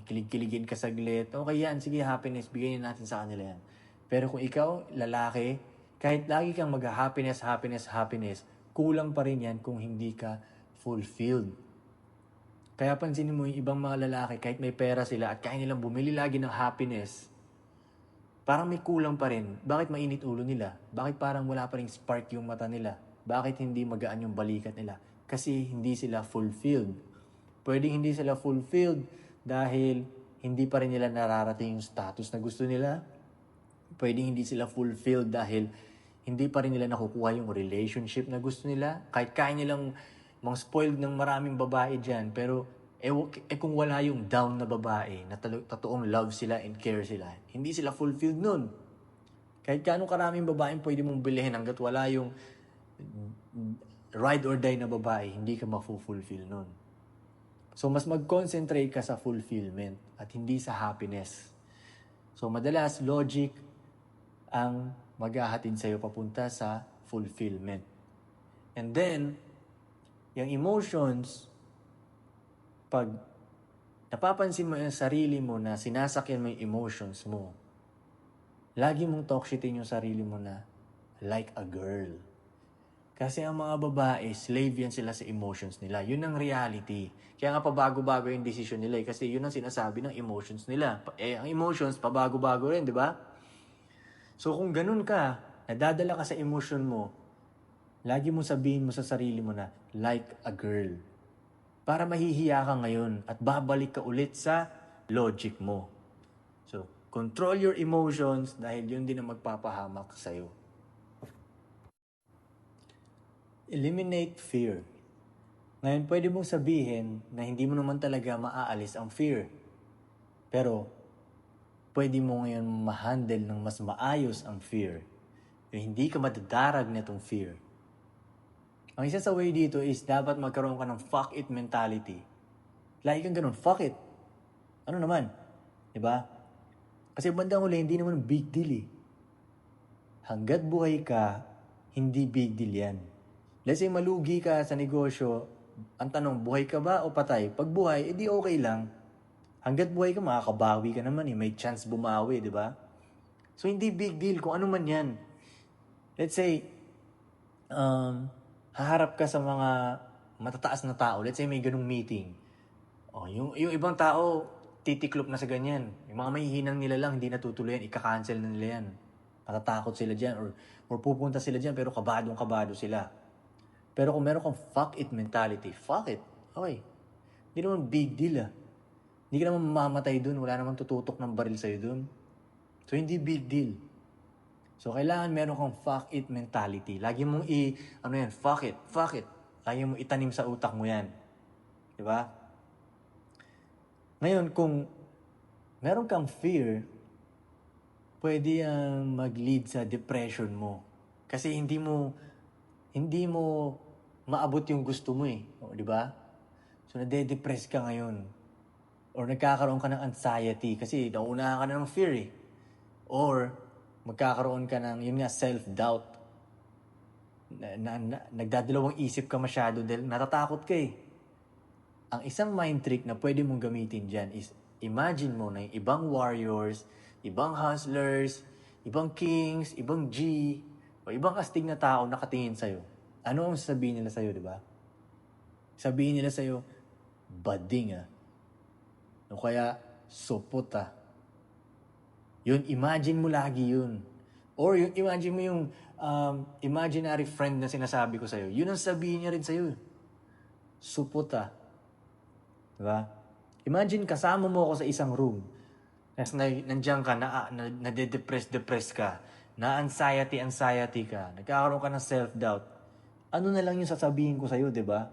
kilig-kiligin ka saglit. Okay yan, sige, happiness, bigyan natin sa kanila yan. Pero kung ikaw, lalaki, kahit lagi kang mag-happiness, kulang pa rin yan kung hindi ka fulfilled. Kaya pansinin mo yung ibang mga lalaki, kahit may pera sila at kaya nilang bumili lagi ng happiness, parang may kulang pa rin. Bakit mainit ulo nila? Bakit parang wala pa rin spark yung mata nila? Bakit hindi magaan yung balikat nila? Kasi hindi sila fulfilled. Pwedeng hindi sila fulfilled dahil hindi pa rin nila nararating yung status na gusto nila. Pwedeng hindi sila fulfilled dahil hindi pa rin nila nakukuha yung relationship na gusto nila. Kahit kaya nilang mga spoiled ng maraming babae dyan, pero kung wala yung down na babae, na totoong love sila and care sila, hindi sila fulfilled nun. Kahit kaano karaming babaeng pwede mong bilhin hanggat wala yung ride or die na babae, hindi ka ma-fulfill nun. So, mas mag-concentrate ka sa fulfillment at hindi sa happiness. So, madalas, logic ang maghahatid sa'yo papunta sa fulfillment. And then, yung emotions, pag napapansin mo yung sarili mo na sinasakyan mo yung emotions mo, lagi mong talkshitin yung sarili mo na like a girl. Kasi ang mga babae, slave yan sila sa emotions nila. Yun ang reality. Kaya nga pabago-bago yung decision nila kasi yun ang sinasabi ng emotions nila. Ang emotions, pabago-bago rin, di ba? So kung ganun ka, nadadala ka sa emotion mo, lagi mo sabihin mo sa sarili mo na, like a girl. Para mahihiya ka ngayon at babalik ka ulit sa logic mo. So, control your emotions dahil yun din ang magpapahamak sa'yo. Eliminate fear. Ngayon, pwede mong sabihin na hindi mo naman talaga maaalis ang fear. Pero, pwede mo ngayon ma-handle ng mas maayos ang fear. Yung hindi ka madadarag na itong fear. Ang isa sa way dito is dapat magkaroon ka ng fuck it mentality. Lagi kang ganun, fuck it. Ano naman? Diba? Kasi bandang huli, hindi naman big deal eh. Hanggat buhay ka, hindi big deal yan. Let's say malugi ka sa negosyo, ang tanong, buhay ka ba o patay? Pag buhay, edi okay lang. Hanggat buhay ka, makakabawi ka naman eh. May chance bumawi, di ba? So, hindi big deal kung ano man yan. Let's say, haharap ka sa mga matataas na tao. Let's say may ganung meeting. Yung ibang tao, titiklop na sa ganyan. Yung mga mahihinang nila lang, hindi natutuloy yan. Ika-cancel na nila yan. Matatakot sila dyan or pupunta sila dyan pero kabadong-kabado sila. Pero kung meron kang fuck it mentality, fuck it. Okay. Hindi naman big deal ah. Hindi ka naman mamamatay dun. Wala naman tututok ng baril sa'yo dun. So, hindi big deal. So, kailangan meron kang fuck it mentality. Lagi mong fuck it. Lagi mong itanim sa utak mo yan. Diba? Ngayon, kung meron kang fear, pwede yung mag-lead sa depression mo. Kasi hindi mo maabot yung gusto mo eh. Di ba? So, nade-depress ka ngayon. Or nagkakaroon ka ng anxiety kasi nauunahan ka na ng fear eh. Or, magkakaroon ka ng, yun nga, self-doubt. Nagdadalawang isip ka masyado dahil natatakot ka eh. Ang isang mind trick na pwede mong gamitin dyan is imagine mo na yung ibang warriors, ibang hustlers, ibang kings, ibang G, o ibang astig na tao nakatingin sa'yo. Ano ang sabihin nila sa'yo, di ba? Sabihin nila sa'yo, bading ah. O kaya, supot ah. Yun, imagine mo lagi yun. Or yung imagine mo yung imaginary friend na sinasabi ko sa'yo. Yun ang sabihin niya rin sa'yo. Supot ah. Diba? Imagine kasama mo ako sa isang room. Tapos nandiyan ka, nade-depress ka, na-anxiety ka, nagkakaroon ka ng self-doubt. Ano na lang yung sasabihin ko sa'yo, diba?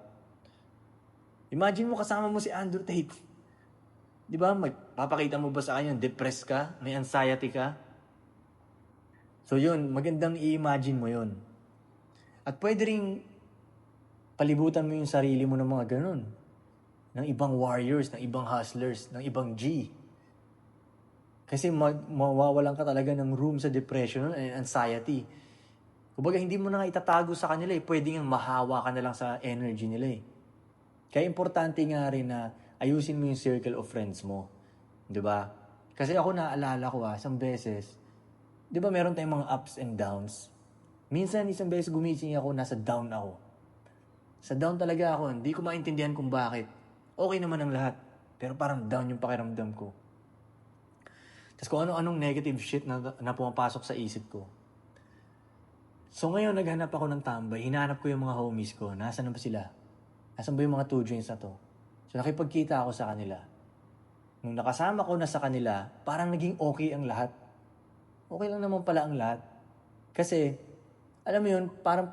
Imagine mo kasama mo si Andrew Tate. Di ba? Papakita mo ba sa kanya, depressed ka? May anxiety ka? So yun, magandang i-imagine mo yun. At pwede rin palibutan mo yung sarili mo ng mga ganun. Ng ibang warriors, ng ibang hustlers, ng ibang G. Kasi mawawalan ka talaga ng room sa depression and anxiety. Kumbaga, hindi mo na nga itatago sa kanila eh. Pwede nga mahawa ka na lang sa energy nila eh. Kaya importante nga rin na ayusin mo yung circle of friends mo. Diba? Kasi ako naalala ko isang beses, diba meron tayong mga ups and downs? Minsan isang beses gumising ako, nasa down ako. Sa down talaga ako, hindi ko maintindihan kung bakit. Okay naman ang lahat, pero parang down yung pakiramdam ko. Tapos kung ano-anong negative shit na pumapasok sa isip ko. So ngayon, naghanap ako ng tambay. Hinahanap ko yung mga homies ko. Nasaan na ba sila? Nasaan ba yung mga 2 joints na to? So nakipagkita ako sa kanila. Nung nakasama ko na sa kanila, parang naging okay ang lahat. Okay lang naman pala ang lahat. Kasi, alam mo yun, parang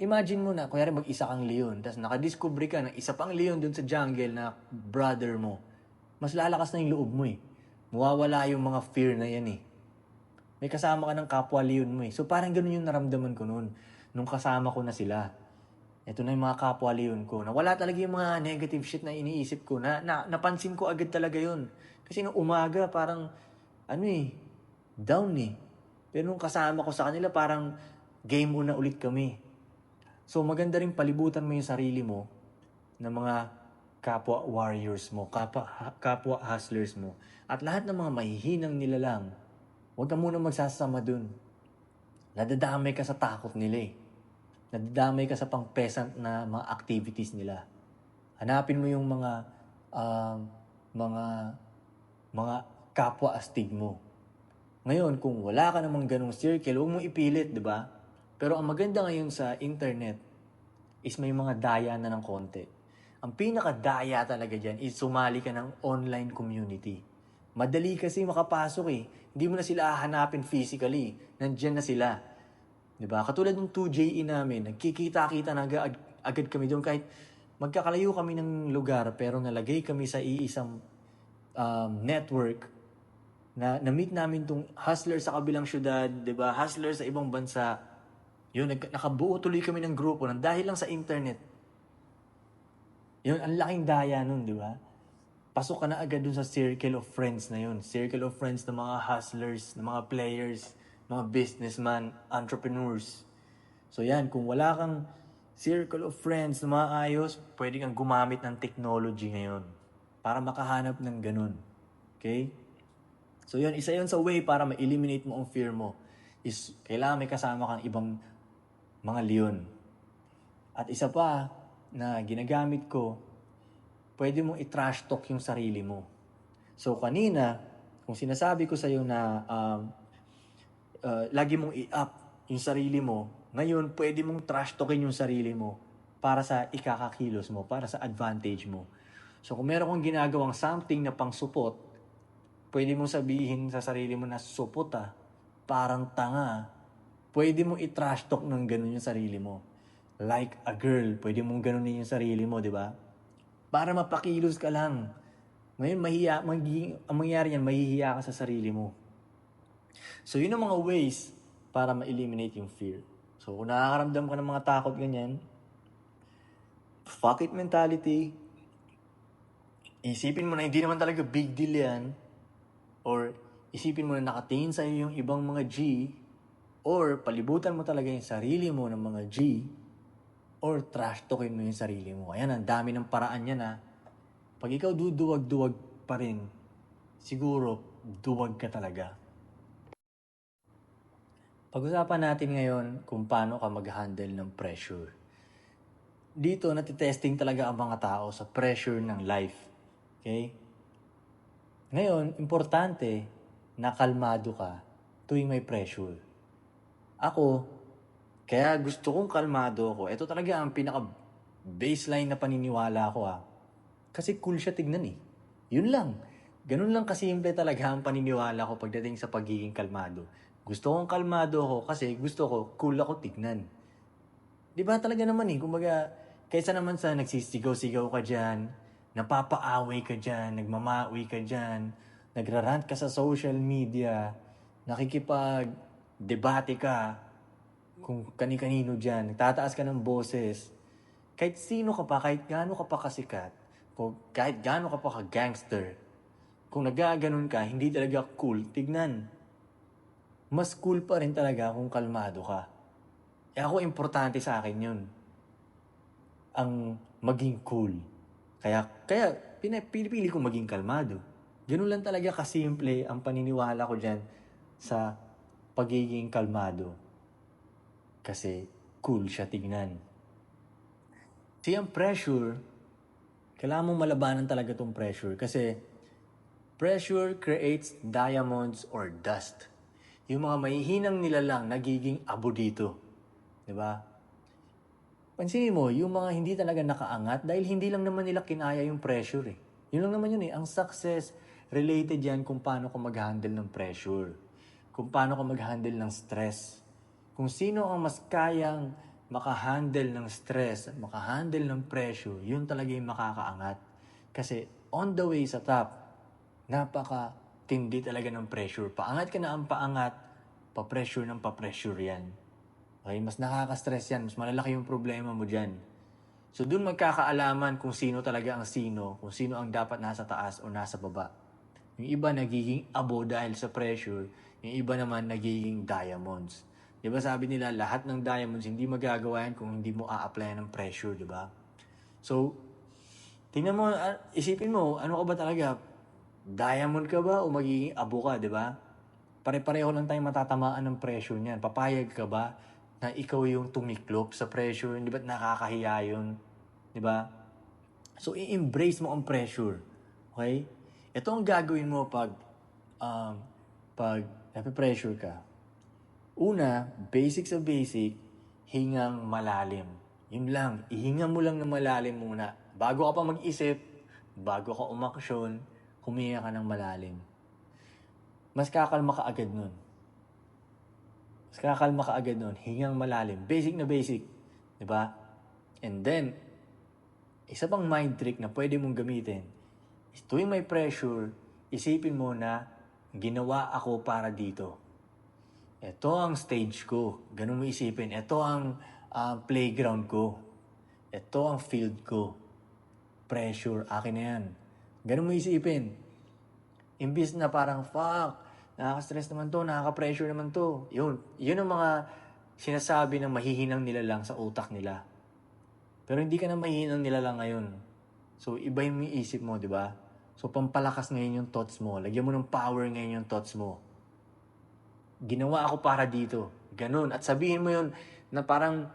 imagine mo na, kunyari mag-isa kang leon, tapos nakadiscover ka ng isa pang leon dun sa jungle na brother mo. Mas lalakas na yung loob mo eh. Mawawala yung mga fear na yan eh. May kasama ka ng kapwa leon mo eh. So parang ganun yung naramdaman ko noon. Nung kasama ko na sila. Ito na yung mga kapwa leon ko. Nawala talaga yung mga negative shit na iniisip ko. Napansin ko agad talaga yun. Kasi nung umaga, parang, down eh. Pero nung kasama ko sa kanila, parang game na ulit kami. So maganda rin palibutan mo yung sarili mo ng mga kapwa warriors mo, kapwa hustlers mo. At lahat ng mga mahihinang nilalang, huwag ka muna magsasama dun. Nadadamay ka sa takot nila eh. Nadadamay ka sa pang-peasant na mga activities nila. Hanapin mo yung mga kapwa astig mo. Ngayon, kung wala ka namang ganong circle, huwag mong ipilit, di ba? Pero ang maganda ngayon sa internet is may mga daya na ng konti. Ang pinakadaya talaga dyan is sumali ka ng online community. Madali kasi makapasok eh. Hindi mo na sila hahanapin physically. Nandiyan na sila. Diba? Katulad ng 2JE namin, nagkikita-kita na agad kami doon kahit magkakalayo kami ng lugar pero nalagay kami sa iisang network na-meet namin tong hustler sa kabilang syudad, diba? Hustler sa ibang bansa. Yun, nakabuo tuloy kami ng grupo nang dahil lang sa internet. Yun, ang laking daya nun, di ba? Pasok ka na agad dun sa circle of friends na yun. Circle of friends ng mga hustlers, ng mga players, mga businessman, entrepreneurs. So yan, kung wala kang circle of friends na maayos, pwede kang gumamit ng technology ngayon para makahanap ng ganun. Okay? So yun, isa yun sa way para ma-eliminate mo ang fear mo is kailangan may kasama kang ibang mga leon. At isa pa na ginagamit ko, pwede mong i-trash talk yung sarili mo. So kanina, kung sinasabi ko sa'yo na lagi mong i-up yung sarili mo, ngayon pwede mong trash talkin yung sarili mo para sa ikakakilos mo, para sa advantage mo. So kung meron kang ginagawang something na pang support, pwede mong sabihin sa sarili mo na supot parang tanga. Pwede mong i-trash talk ng ganun yung sarili mo. Like a girl, pwede mong ganunin yung sarili mo, di ba? Para mapakilos ka lang. Ngayon, ang mangyayari yan, mahihiya ka sa sarili mo. So, yun ang mga ways para ma-eliminate yung fear. So, kung nakakaramdam ka ng mga takot ganyan, fuck it mentality, isipin mo na hindi naman talaga big deal yan, or isipin mo na nakatingin sa'yo yung ibang mga G, or palibutan mo talaga yung sarili mo ng mga G, or trash talkin mo yung sarili mo. Ayan, ang dami ng paraan yan Pag ikaw duduwag-duwag pa rin, siguro duwag ka talaga. Pag-usapan natin ngayon kung paano ka mag-handle ng pressure. Dito, natitesting talaga ang mga tao sa pressure ng life. Okay? Ngayon, importante na kalmado ka tuwing may pressure. Ako, kaya gusto kong kalmado ako. Ito talaga ang pinaka-baseline na paniniwala ko Kasi cool siya tignan eh. Yun lang. Ganun lang kasimple talaga ang paniniwala ko pagdating sa pagiging kalmado. Gusto kong kalmado ako kasi gusto ko cool ako tignan. Di ba talaga naman eh. Kumbaga, kaysa naman sa nagsisigaw-sigaw ka dyan, napapaaway ka dyan, nagmamawi ka dyan, nagrarant ka sa social media, nakikipag-debate ka, kung kani-kanino dyan, nagtataas ka ng boses, kahit sino ka pa, kahit gaano ka pa kasikat, kahit gaano ka pa ka-gangster, kung nagaganon ka, hindi talaga cool, tignan. Mas cool pa rin talaga kung kalmado ka. Ako, importante sa akin yun. Ang maging cool. Kaya pinipili kong maging kalmado. Ganun lang talaga kasimple ang paniniwala ko dyan sa pagiging kalmado. Kasi cool siya tignan. Kasi ang pressure, kailangan mong malabanan talaga tong pressure. Kasi pressure creates diamonds or dust. Yung mga mahihinang nilalang nagiging abo dito. Diba? Pansinin mo, yung mga hindi talaga nakaangat dahil hindi lang naman nila kinaya yung pressure eh. Yun lang naman yun eh. Ang success related yan kung paano ka mag-handle ng pressure. Kung paano ka mag-handle ng stress. Kung sino ang mas kayang makahandle ng stress, makahandle ng pressure, yun talaga yung makakaangat. Kasi on the way sa top, napaka-tindi talaga ng pressure. Paangat ka na ang paangat, pa-pressure ng pa-pressure yan. Okay? Mas nakaka-stress yan, mas malalaki yung problema mo dyan. So dun magkakaalaman kung sino talaga ang sino, kung sino ang dapat nasa taas o nasa baba. Yung iba nagiging abo dahil sa pressure, yung iba naman nagiging diamonds. Di ba sabi nila, lahat ng diamonds hindi magagawa yan kung hindi mo a-apply ng pressure, di ba? So, tingnan mo, isipin mo, ano ka ba talaga? Diamond ka ba o magiging abo ka, di ba? Pare-pareho lang tayong matatamaan ng pressure niyan. Papayag ka ba na ikaw yung tumiklop sa pressure? Di ba nakakahiya yun? Di ba? So, i-embrace mo ang pressure. Okay? Ito ang gagawin mo pag nape-pressure ka. Una, basic sa basic, hingang malalim. Yun lang, ihinga mo lang na malalim muna. Bago ka pa mag-isip, bago ka umaksyon, huminga ka ng malalim. Mas kakalma ka agad nun. Hingang malalim. Basic na basic. Diba? And then, isa pang mind trick na pwede mong gamitin is tuwing may pressure, isipin mo na ginawa ako para dito. Ito ang stage ko. Ganun mo isipin. Ito ang playground ko. Ito ang field ko. Pressure, akin na yan. Ganun mo isipin. Imbis na parang, fuck, nakaka-stress naman to, nakaka-pressure naman to. Yun ang mga sinasabi ng mahihinang nila lang sa utak nila. Pero hindi ka na mahihinang nila lang ngayon. So, iba yung isip mo, di ba? So, pampalakas ngayon yung thoughts mo. Lagyan mo ng power ngayon yung thoughts mo. Ginawa ako para dito. Ganun. At sabihin mo yun na parang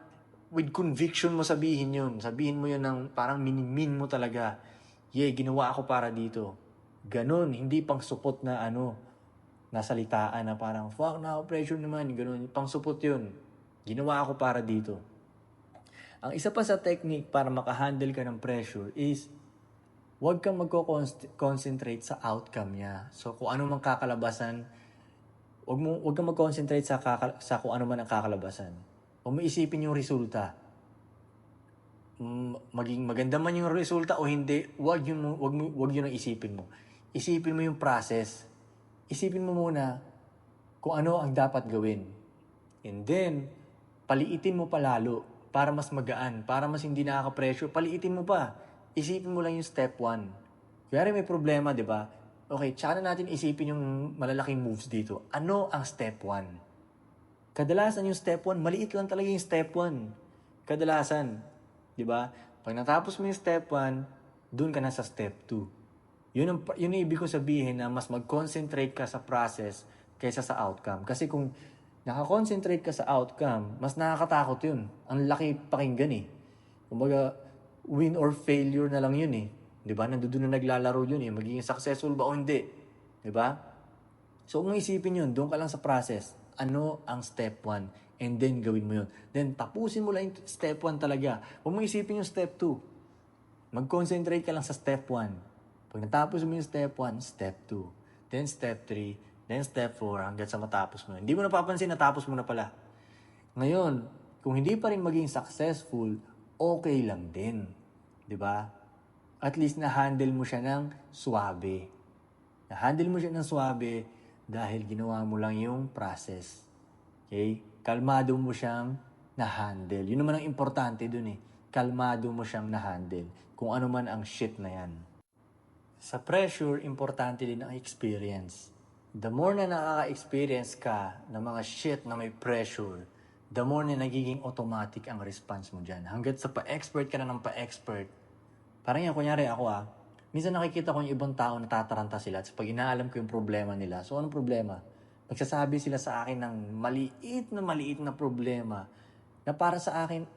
with conviction mo sabihin yun. Sabihin mo yun ng parang min mo talaga. Ginawa ako para dito. Ganun. Hindi pang support na nasalitaan na parang, fuck, pressure naman. Ganun. Pang support yun. Ginawa ako para dito. Ang isa pa sa technique para makahandle ka ng pressure is huwag kang magko-concentrate sa outcome niya. So, kung ano mang kakalabasan, Huwag kang mag-concentrate sa kung ano man ang kakalabasan. Huwag mo isipin yung resulta. Maging maganda man yung resulta o hindi, huwag yun ang isipin mo. Isipin mo yung process. Isipin mo muna kung ano ang dapat gawin. And then, paliitin mo palalo para mas magaan, para mas hindi nakaka-pressure. Paliitin mo pa. Isipin mo lang yung step 1. Kaya may problema, di ba? Okay, tsaka na natin isipin yung malalaking moves dito. Ano ang step 1? Kadalasan yung step 1, maliit lang talaga yung step 1. Kadalasan, di ba? Pag natapos mo yung step 1, dun ka na sa step 2. Yun ang ibig ko sabihin na mas mag-concentrate ka sa process kaysa sa outcome. Kasi kung nakakonsentrate ka sa outcome, mas nakakatakot yun. Ang laki pakinggan eh. Kumbaga, win or failure na lang yun eh. Diba? Nandoon na naglalaro yun eh. Magiging successful ba o hindi? Diba? So, kung isipin yun, doon ka lang sa process. Ano ang step 1? And then, gawin mo yun. Then, tapusin mo lang yung step 1 talaga. Huwag mo isipin yung step 2. Mag-concentrate ka lang sa step 1. Pag natapos mo yung step 1, step 2. Then, step 3. Then, step 4. Hanggang sa matapos mo. Hindi mo napapansin, natapos mo na pala. Ngayon, kung hindi pa rin maging successful, okay lang din. Diba? At least na-handle mo siya ng suwabe. Na-handle mo siya ng suwabe dahil ginawa mo lang yung process. Okay? Kalmado mo siyang na-handle. Yun naman ang importante dun eh. Kalmado mo siyang na-handle. Kung ano man ang shit na yan. Sa pressure, importante din ang experience. The more na nakaka-experience ka ng mga shit na may pressure, the more na nagiging automatic ang response mo dyan. Hanggat sa pa-expert ka na ng pa-expert, parang yan, kunyari ako minsan nakikita ko yung ibang tao na tataranta sila at pag inaalam ko yung problema nila, so anong problema? Magsasabi sila sa akin ng maliit na problema na para sa akin,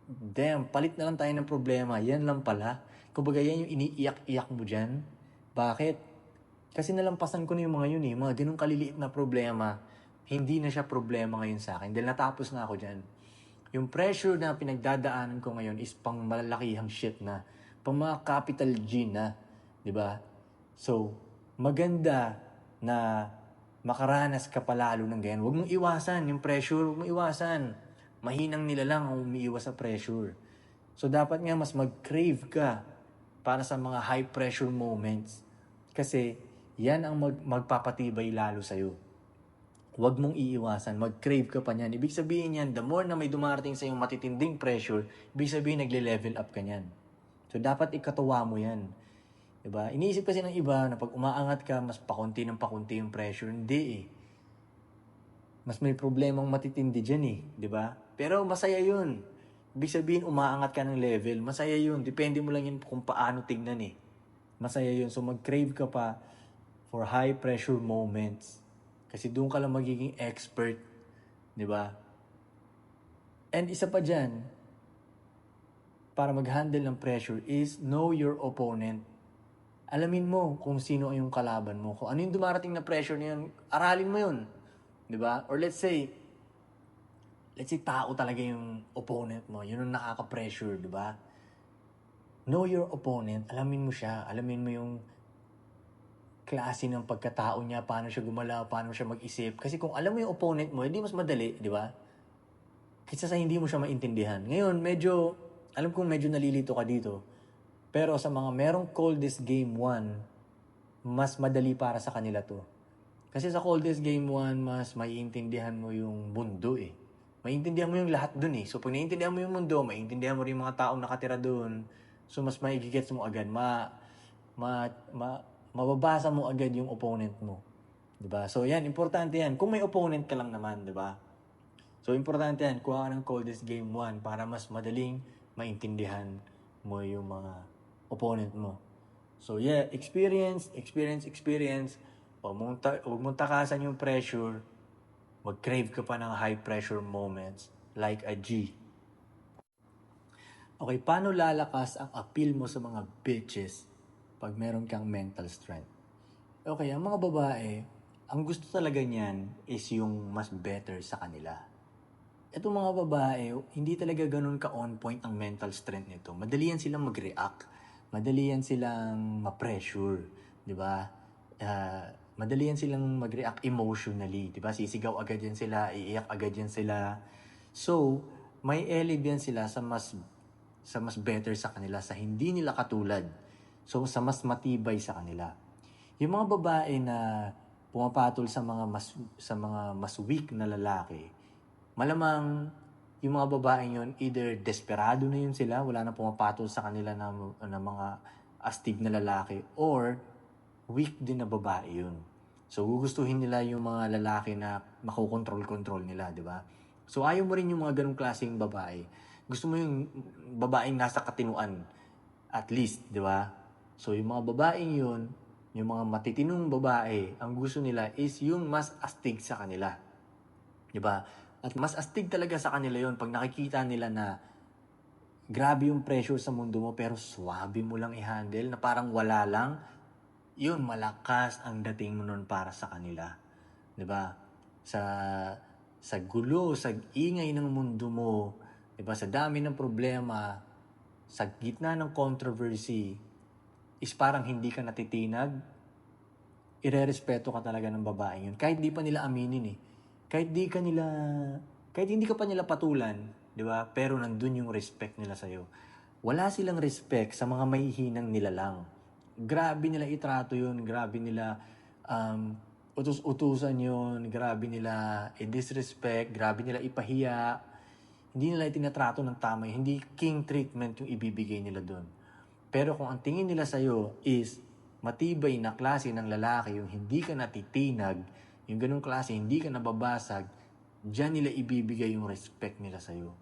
damn, palit na lang tayo ng problema, yan lang pala. Kumbaga yan yung iniiyak-iyak mo dyan. Bakit? Kasi nalampasan ko na yung mga yun eh, mga ganung kaliliit na problema, hindi na siya problema ngayon sa akin dahil natapos na ako dyan. Yung pressure na pinagdadaanan ko ngayon is pang malalakihang shit na, pang mga capital G na, di ba? So, maganda na makaranas ka palalo ng ganyan. Huwag mong iwasan yung pressure, huwag mong iwasan. Mahinang nila lang ang umiiwas sa pressure. So, dapat nga mas mag-crave ka para sa mga high pressure moments. Kasi, yan ang magpapatibay lalo sa'yo. Huwag mong iiwasan, mag-crave ka pa niyan. Ibig sabihin yan, the more na may dumarating sa yung matitinding pressure, ibig sabihin nagle-level up ka niyan. So, dapat ikatuwa mo yan. Diba? Iniisip kasi ng iba na pag umaangat ka, mas pakunti ng pakunti yung pressure. Hindi eh. Mas may problemang matitindi dyan eh. Diba? Pero masaya yun. Ibig sabihin, umaangat ka ng level. Masaya yun. Depende mo lang yun kung paano tignan eh. Masaya yun. So, mag-crave ka pa for high pressure moments. Kasi doon ka lang magiging expert. Diba? And isa pa dyan, para mag-handle ng pressure is know your opponent. Alamin mo kung sino yung kalaban mo. Kung ano yung dumarating na pressure na yun, aralin mo yun. Diba? Or let's say, tao talaga yung opponent mo. Yun ang nakaka-pressure, diba? Know your opponent. Alamin mo siya. Alamin mo yung klase ng pagkatao niya, paano siya gumalaw, paano siya mag-isip. Kasi kung alam mo yung opponent mo, hindi mas madali, di ba? Kaysa sa hindi mo siya maintindihan. Ngayon, alam kong medyo nalilito ka dito. Pero sa mga merong coldest game 1, mas madali para sa kanila to. Kasi sa coldest game 1, mas maiintindihan mo yung mundo eh. Maiintindihan mo yung lahat dun eh. So pag naiintindihan mo yung mundo, maiintindihan mo rin yung mga taong nakatira dun. So mas maigigets mo agad. Mababasa mo agad yung opponent mo. 'Di ba? So yan, importante yan. Kung may opponent ka lang naman, 'di ba? So importante yan, kuha ka ng coldest game 1 para mas madaling maintindihan mo yung mga opponent mo. So yeah, experience. Huwag mong takasan yung pressure. Mag-crave ka pa ng high pressure moments like a G. Okay, paano lalakas ang appeal mo sa mga bitches pag meron kang mental strength? Okay, ang mga babae, ang gusto talaga niyan is yung mas better sa kanila. Itong mga babae, hindi talaga ganun ka-on point ang mental strength nito. Madali yan silang mag-react. Madali yan silang ma-pressure. Di ba? Madali yan silang mag-react emotionally. Di ba? Sisigaw agad yan sila, iiyak agad yan sila. So, may elevate yan sila sa mas better sa kanila, sa hindi nila katulad. So, sa mas matibay sa kanila. Yung mga babae na pumapatol sa mga mas weak na lalaki, malamang yung mga babae yun, either desperado na yun sila, wala na pumapatol sa kanila na mga astig na lalaki, or weak din na babae yun. So, gugustuhin nila yung mga lalaki na makokontrol-control nila, di ba? So, ayaw mo rin yung mga ganong klaseng babae. Gusto mo yung babaeng nasa katinuan, at least, di ba? So, yung mga babaeng yun, yung mga matitinong babae, ang gusto nila is yung mas astig sa kanila. Di ba? At mas astig talaga sa kanila yun pag nakikita nila na grabe yung pressure sa mundo mo pero swabe mo lang i-handle na parang wala lang, yun, malakas ang dating mo nun para sa kanila. Di ba? Sa gulo, sa ingay ng mundo mo, di ba? Sa dami ng problema, sa gitna ng controversy, is parang hindi ka natitinag, irerespeto ka talaga ng babaeng yun. Kahit di pa nila aminin eh. Kahit hindi ka pa nila patulan, di ba? Pero nandun yung respect nila sa'yo. Wala silang respect sa mga mahihinang nila lang. Grabe nila itrato yun, grabe nila utus-utusan yun, grabe nila i-disrespect, grabe nila ipahiya. Hindi nila itinatrato ng tama, hindi king treatment yung ibibigay nila dun. Pero kung ang tingin nila sa'yo is matibay na klase ng lalaki, yung hindi ka natitinag, yung ganung klase, hindi ka nababasag, diyan nila ibibigay yung respect nila sa'yo.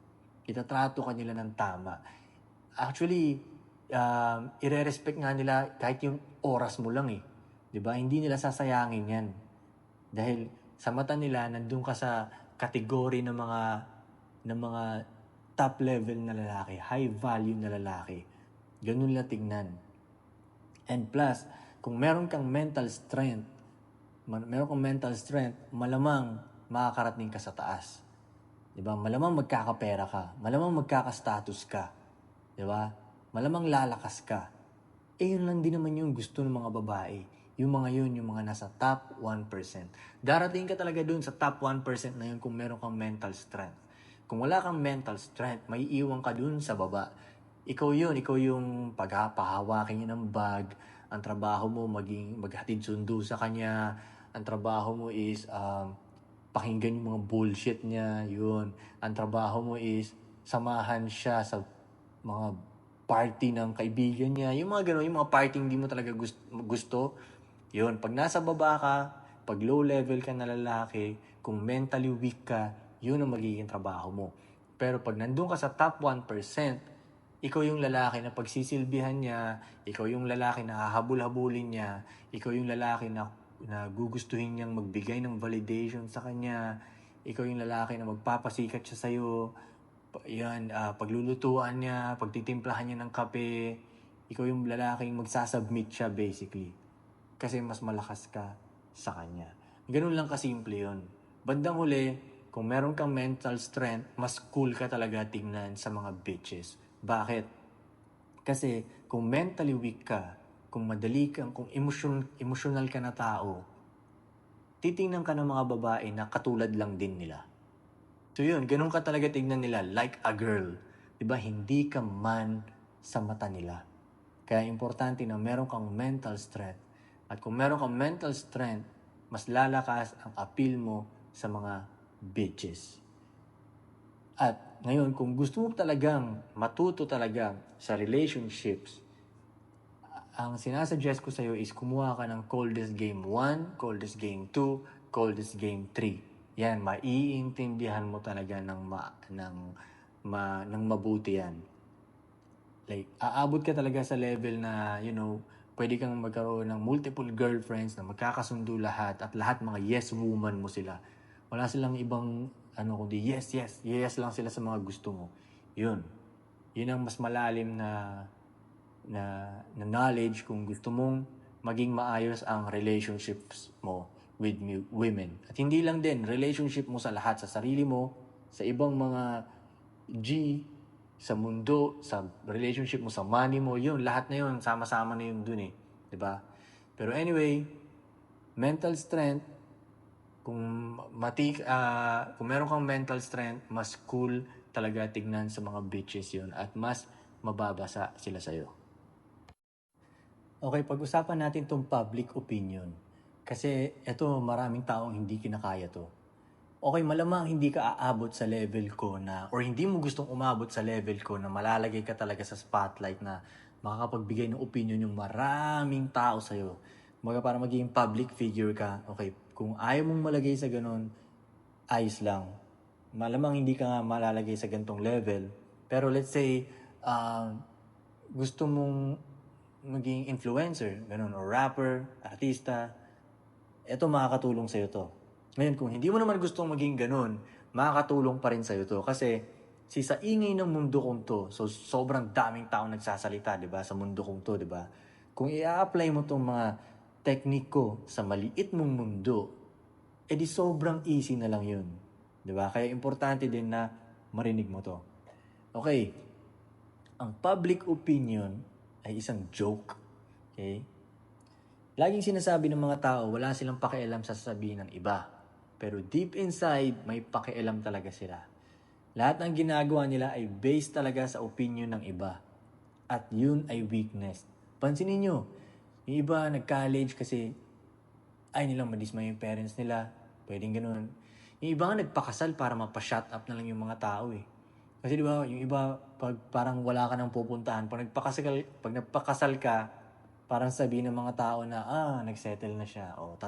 Itatrato ka nila ng tama. Actually, ire-respect nga nila kahit yung oras mo lang eh. 'Di ba? Hindi nila sasayangin yan. Dahil sa mata nila, nandun ka sa kategory ng mga top level na lalaki, high value na lalaki. Ganun nila tignan. And plus, kung meron kang mental strength, malamang makakarating ka sa taas. 'Di ba? Malamang magkakapera ka, malamang magkaka-status ka. 'Di ba? Malamang lalakas ka. Yun lang din naman yung gusto ng mga babae. Yung mga nasa top 1%. Darating ka talaga dun sa top 1% na yun kung meron kang mental strength. Kung wala kang mental strength, may iwan ka dun sa baba. Ikaw yung pagpapahawakin niya ng bag. Ang trabaho mo maghatid sundo sa kanya. Ang trabaho mo is pakinggan yung mga bullshit niya, yun. Ang trabaho mo is samahan siya sa mga party ng kaibigan niya. Yung mga gano'n, yung mga party hindi mo talaga gusto. Yun, pag nasa baba ka, pag low level ka na lalaki, kung mentally weak ka, yun ang magiging trabaho mo. Pero pag nandun ka sa top 1%, ikaw yung lalaki na pagsisilbihan niya, ikaw yung lalaki na hahabol-habulin niya, ikaw yung lalaki na gugustuhin niyang magbigay ng validation sa kanya, ikaw yung lalaki na magpapasikat siya sa'yo, paglulutuan niya, pagtitimplahan niya ng kape, ikaw yung lalaking magsasubmit siya basically. Kasi mas malakas ka sa kanya. Ganun lang kasimple yun. Bandang huli, kung meron kang mental strength, mas cool ka talaga tingnan sa mga bitches. Bakit? Kasi kung mentally weak ka, kung emotional ka na tao, titingnan ka ng mga babae na katulad lang din nila. So yun, ganun ka talaga tignan nila, like a girl. Diba? Hindi ka man sa mata nila. Kaya importante na meron kang mental strength. At kung meron kang mental strength, mas lalakas ang appeal mo sa mga bitches. At ngayon, kung gusto mo talagang matuto talaga sa relationships, ang sinasuggest ko sa'yo is kumuha ka ng Coldest Game 1, Coldest Game 2, Coldest Game 3. Yan, maiintindihan mo talaga ng mabuti yan. Like, aabot ka talaga sa level na, pwede kang magkaroon ng multiple girlfriends na magkakasundo lahat at lahat mga yes woman mo sila. Wala silang ibang, kundi yes lang sila sa mga gusto mo. Yun. Yun ang mas malalim na knowledge kung gusto mong maging maayos ang relationships mo with women. At hindi lang din, relationship mo sa lahat, sa sarili mo, sa ibang mga G, sa mundo, sa relationship mo, sa money mo, yun, lahat na yun, sama-sama na yun dun eh. 'Di ba? Pero anyway, mental strength, kung meron kang mental strength, mas cool talaga tignan sa mga bitches yun at mas mababasa sila sa'yo. Okay, pag-usapan natin tong public opinion. Kasi eto, maraming taong hindi kinakaya to. Okay, malamang hindi ka aabot sa level ko na, or hindi mo gustong umabot sa level ko na malalagay ka talaga sa spotlight na makakapagbigay ng opinion yung maraming tao sa'yo. Para maging public figure ka, okay, kung ayaw mong malagay sa ganun, ayos lang. Malamang hindi ka nga malalagay sa ganitong level. Pero let's say, gusto mong maging influencer, ganun, or rapper, artista, eto makakatulong sa'yo to. Ngayon, kung hindi mo naman gustong maging ganun, makakatulong pa rin sa'yo to. Kasi, sa ingay ng mundo kong to, so sobrang daming tao nagsasalita, di ba, sa mundo kong to, di ba? Kung i-apply mo tong mga technique ko sa maliit mong mundo, edi sobrang easy na lang yun. Di ba? Kaya importante din na marinig mo to. Okay, ang public opinion ay isang joke. Okay? Laging sinasabi ng mga tao, wala silang pakialam sa sasabihin ng iba. Pero deep inside, may pakialam talaga sila. Lahat ng ginagawa nila ay based talaga sa opinion ng iba. At yun ay weakness. Pansinin nyo, yung iba nag-college kasi ay nilang madismay yung parents nila. Pwedeng ganun. Yung iba nga nagpakasal para mapa-shut up na lang yung mga tao eh. Kasi di ba, yung iba, pag parang wala ka nang pupuntahan, pag nagpakasal ka, parang sabihin ng mga tao na, nagsettle na siya. O,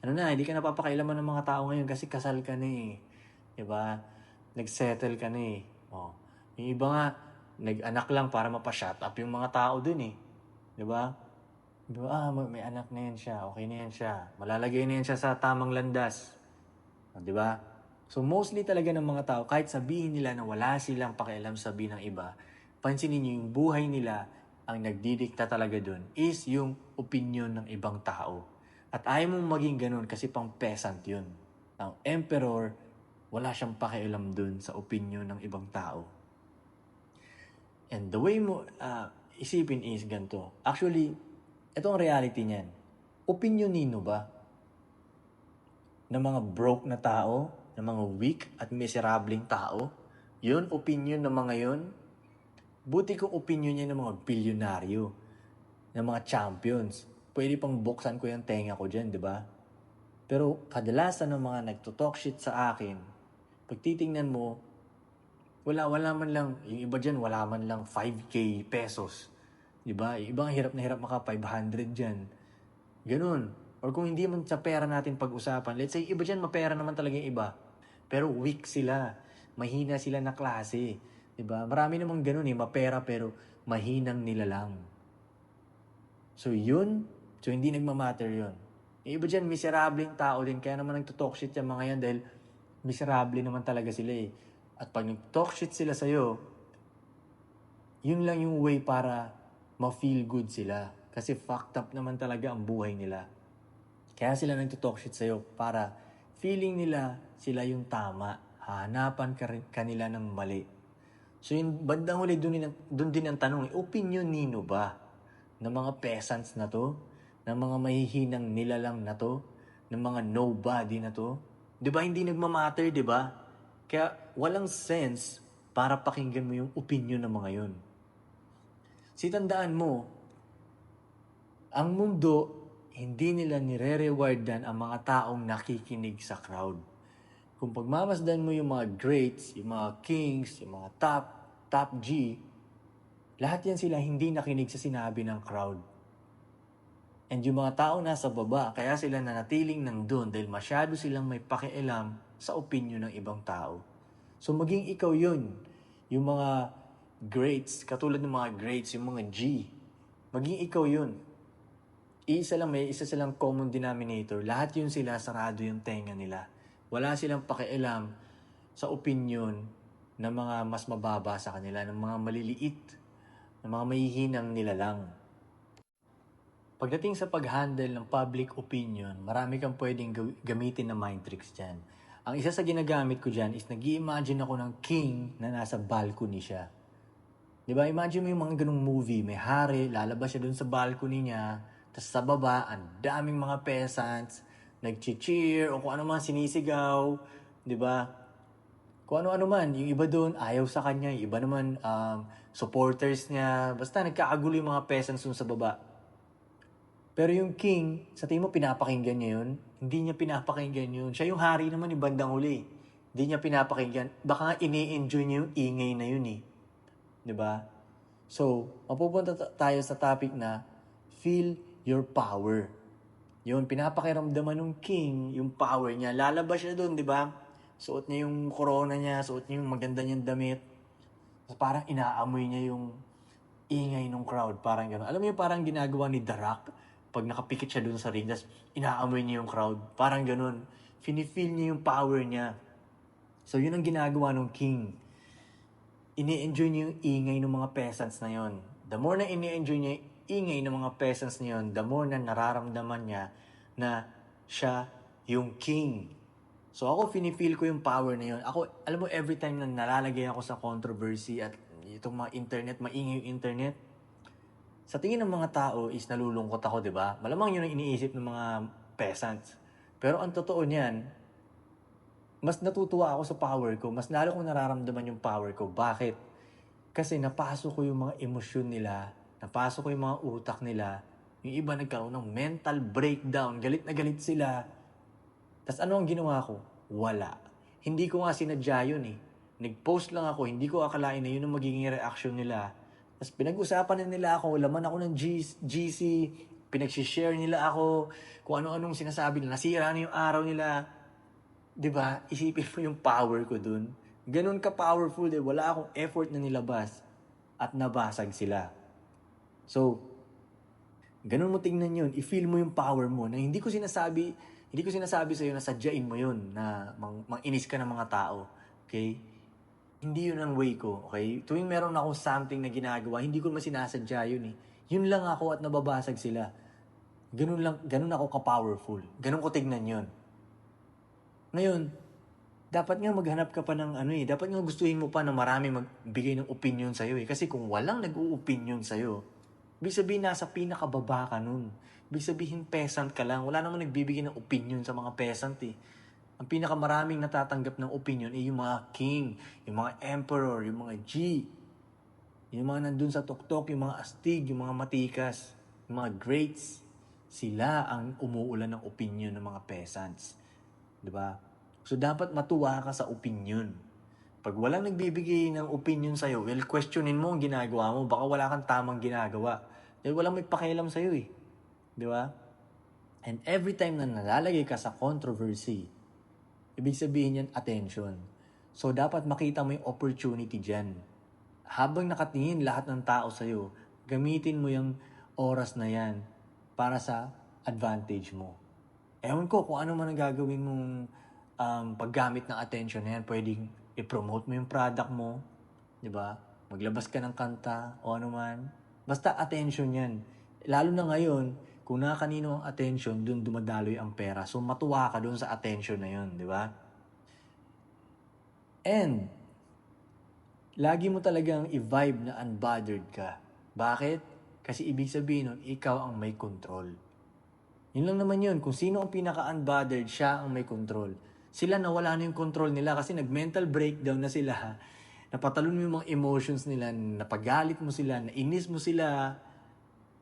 hindi ka napapakailaman ng mga tao ngayon kasi kasal ka na eh. Diba? Nagsettle ka na eh. O, yung iba nga, nag-anak lang para mapa-shut up yung mga tao dun eh. Diba? Diba, may anak na yan siya. Okay na yan siya. Malalagay na yan siya sa tamang landas. O, diba? So mostly talaga ng mga tao, kahit sabihin nila na wala silang pakialam sabihin ng iba, pansinin niyo yung buhay nila, ang nagdidikta talaga dun is yung opinion ng ibang tao. At ayaw mong maging ganun kasi pang peasant yun. Ang emperor, wala siyang pakialam dun sa opinion ng ibang tao. And the way mo isipin is ganito. Actually, ito ang reality niyan. Opinion nino ba? Ng mga broke na tao, ng mga weak at miserableng tao, Yun, opinion ng mga yun. Buti kung opinion niya ng mga bilyonaryo, ng mga champions. Pwede pang buksan ko yung tenga ko dyan, di ba? Pero kadalasan ng mga nagto-talk shit sa akin, pag titingnan mo, wala man lang, yung iba dyan, wala man lang 5K pesos. Diba? Yung ibang hirap na hirap maka 500 dyan. Ganun. Or kung hindi man sa pera natin pag-usapan, let's say, iba dyan, mapera naman talaga yung iba. Pero weak sila. Mahina sila na klase. Diba? Marami namang ganun mapera pero mahinang nila lang. So yun, so hindi nagmamatter yun. Yung iba dyan, miserableng tao din. Kaya naman nagtutalk shit yung mga yan dahil miserable naman talaga sila At pag nag-talk shit sila sa'yo, yun lang yung way para ma-feel good sila. Kasi fucked up naman talaga ang buhay nila. Kaya sila nagtutalk shit sa'yo para feeling nila sila yung tama. Hahanapan kanila ng mali. So yung bandang huli, dun din ang tanong, opinion nino ba? Ng mga peasants na to? Ng mga mahihinang nilalang na to? Ng mga nobody na to? Di ba hindi nagmamatter, di ba? Kaya walang sense para pakinggan mo yung opinion ng mga yun. Tandaan mo, ang mundo, hindi nila nire-rewardan ang mga taong nakikinig sa crowd. Kung pagmamasdan mo yung mga greats, yung mga kings, yung mga top G, lahat yan sila hindi nakinig sa sinabi ng crowd. And yung mga tao nasa baba, kaya sila nanatiling nandun dahil masyado silang may pakialam sa opinion ng ibang tao. So maging ikaw yun, yung mga greats, katulad ng mga greats, yung mga G, maging ikaw yun. May isa silang common denominator. Lahat yun sila, sarado yung tenga nila. Wala silang pakialam sa opinion ng mga mas mababa sa kanila, ng mga maliliit, ng mga mahihinang nila lang. Pagdating sa pag-handle ng public opinion, marami kang pwedeng gamitin na mind tricks dyan. Ang isa sa ginagamit ko dyan is nag-i-imagine ako ng king na nasa balcony siya. Diba? Imagine mo yung mga ganung movie. May hari, lalabas siya dun sa balcony niya. Tapos sa baba, ang daming mga peasants, nag-cheer o kung ano man sinisigaw. Diba? Kung ano-ano man. Yung iba dun, ayaw sa kanya. Yung iba naman, supporters niya. Basta nagkakagulo yung mga peasants dun sa baba. Pero yung king, sa tingin mo pinapakinggan niya yun? Hindi niya pinapakinggan yun. Siya yung hari naman yung bandang huli. Hindi niya pinapakinggan. Baka nga ini-enjoy niya yung ingay na yun Diba? So, mapupunta tayo sa topic na feel your power. Yun, pinapakiramdaman ng king, yung power niya. Lalabas siya dun, diba? Suot niya yung corona niya, suot niya yung maganda niyang damit. So, parang inaamoy niya yung ingay ng crowd. Parang gano'n. Alam mo yung parang ginagawa ni The Rock? Pag nakapikit siya dun sa ring, tas inaamoy niya yung crowd. Parang gano'n. Feel niya yung power niya. So, yun ang ginagawa ng king. Ini-enjoy niya yung ingay ng mga peasants na yon. The more na ini-enjoy niya yung ingay ng mga peasants na yon, the more na nararamdaman niya na siya yung king. So ako, finifeel ko yung power na yon. Ako, alam mo, every time na nalalagay ako sa controversy at itong mga internet, maingay yung internet, sa tingin ng mga tao is nalulungkot ako, di ba? Malamang yun ang iniisip ng mga peasants. Pero ang totoo niyan, mas natutuwa ako sa power ko. Mas lalo kong nararamdaman yung power ko. Bakit? Kasi napasok ko yung mga emosyon nila. Napasok ko yung mga utak nila. Yung iba nagkaroon ng mental breakdown. Galit na galit sila. Tapos ano ang ginawa ko? Wala. Hindi ko nga sinadya yun Nag-post lang ako. Hindi ko akalain na yun ang magiging reaction nila. Tapos pinag-usapan na nila ako. Laman ako ng GC. Pinag-share nila ako. Kung ano-anong sinasabi nila. Nasira na yung araw nila. Diba? Isipin mo yung power ko dun. Ganun ka-powerful wala akong effort na nilabas at nabasag sila. So, ganun mo tingnan yun. I-feel mo yung power mo na hindi ko sinasabi sa iyo na sadyain mo yun na mang-inis ka ng mga tao. Okay? Hindi yun ang way ko. Okay? Tuwing meron akong something na ginagawa, hindi ko naman sinasadya yun Yun lang ako at nababasag sila. Ganun ako ka-powerful. Ganun ko tignan yun. Ngayon, dapat nga maghanap ka pa ng dapat nga gustuhin mo pa na marami magbigay ng opinion sa'yo Kasi kung walang nag-u-opinion sa'yo, ibig sabihin nasa pinakababa ka nun. Ibig sabihin peasant ka lang. Wala namang nagbibigay ng opinion sa mga peasant Ang pinakamaraming natatanggap ng opinion ay yung mga king, yung mga emperor, yung mga G, yung mga nandun sa tuktok, yung mga astig, yung mga matikas, yung mga greats. Sila ang umuulan ng opinion ng mga peasants. Diba? So, dapat matuwa ka sa opinion. Pag walang nagbibigay ng opinion sa'yo, well, questionin mo ang ginagawa mo. Baka wala kang tamang ginagawa. Dahil walang may pakialam sa'yo eh. Di ba? And every time na nalalagay ka sa controversy, ibig sabihin yan, attention. So, dapat makita mo yung opportunity dyan. Habang nakatingin lahat ng tao sa'yo, gamitin mo yung oras na yan para sa advantage mo. Ewan ko kung ano man ang gagawin mong paggamit ng attention na yan. Pwedeng i-promote mo yung product mo, di ba? Maglabas ka ng kanta o ano man. Basta attention yan. Lalo na ngayon, kung nakakanino ang attention, dun dumadaloy ang pera. So matuwa ka dun sa attention na yun, di ba? And, lagi mo talagang i-vibe na unbothered ka. Bakit? Kasi ibig sabihin nun, ikaw ang may control. Yun lang naman yun. Kung sino ang pinaka-unbothered, siya ang may control. Sila nawala na yung control nila kasi nag-mental breakdown na sila. Napatalon mo yung mga emotions nila, napagalit mo sila, nainis mo sila,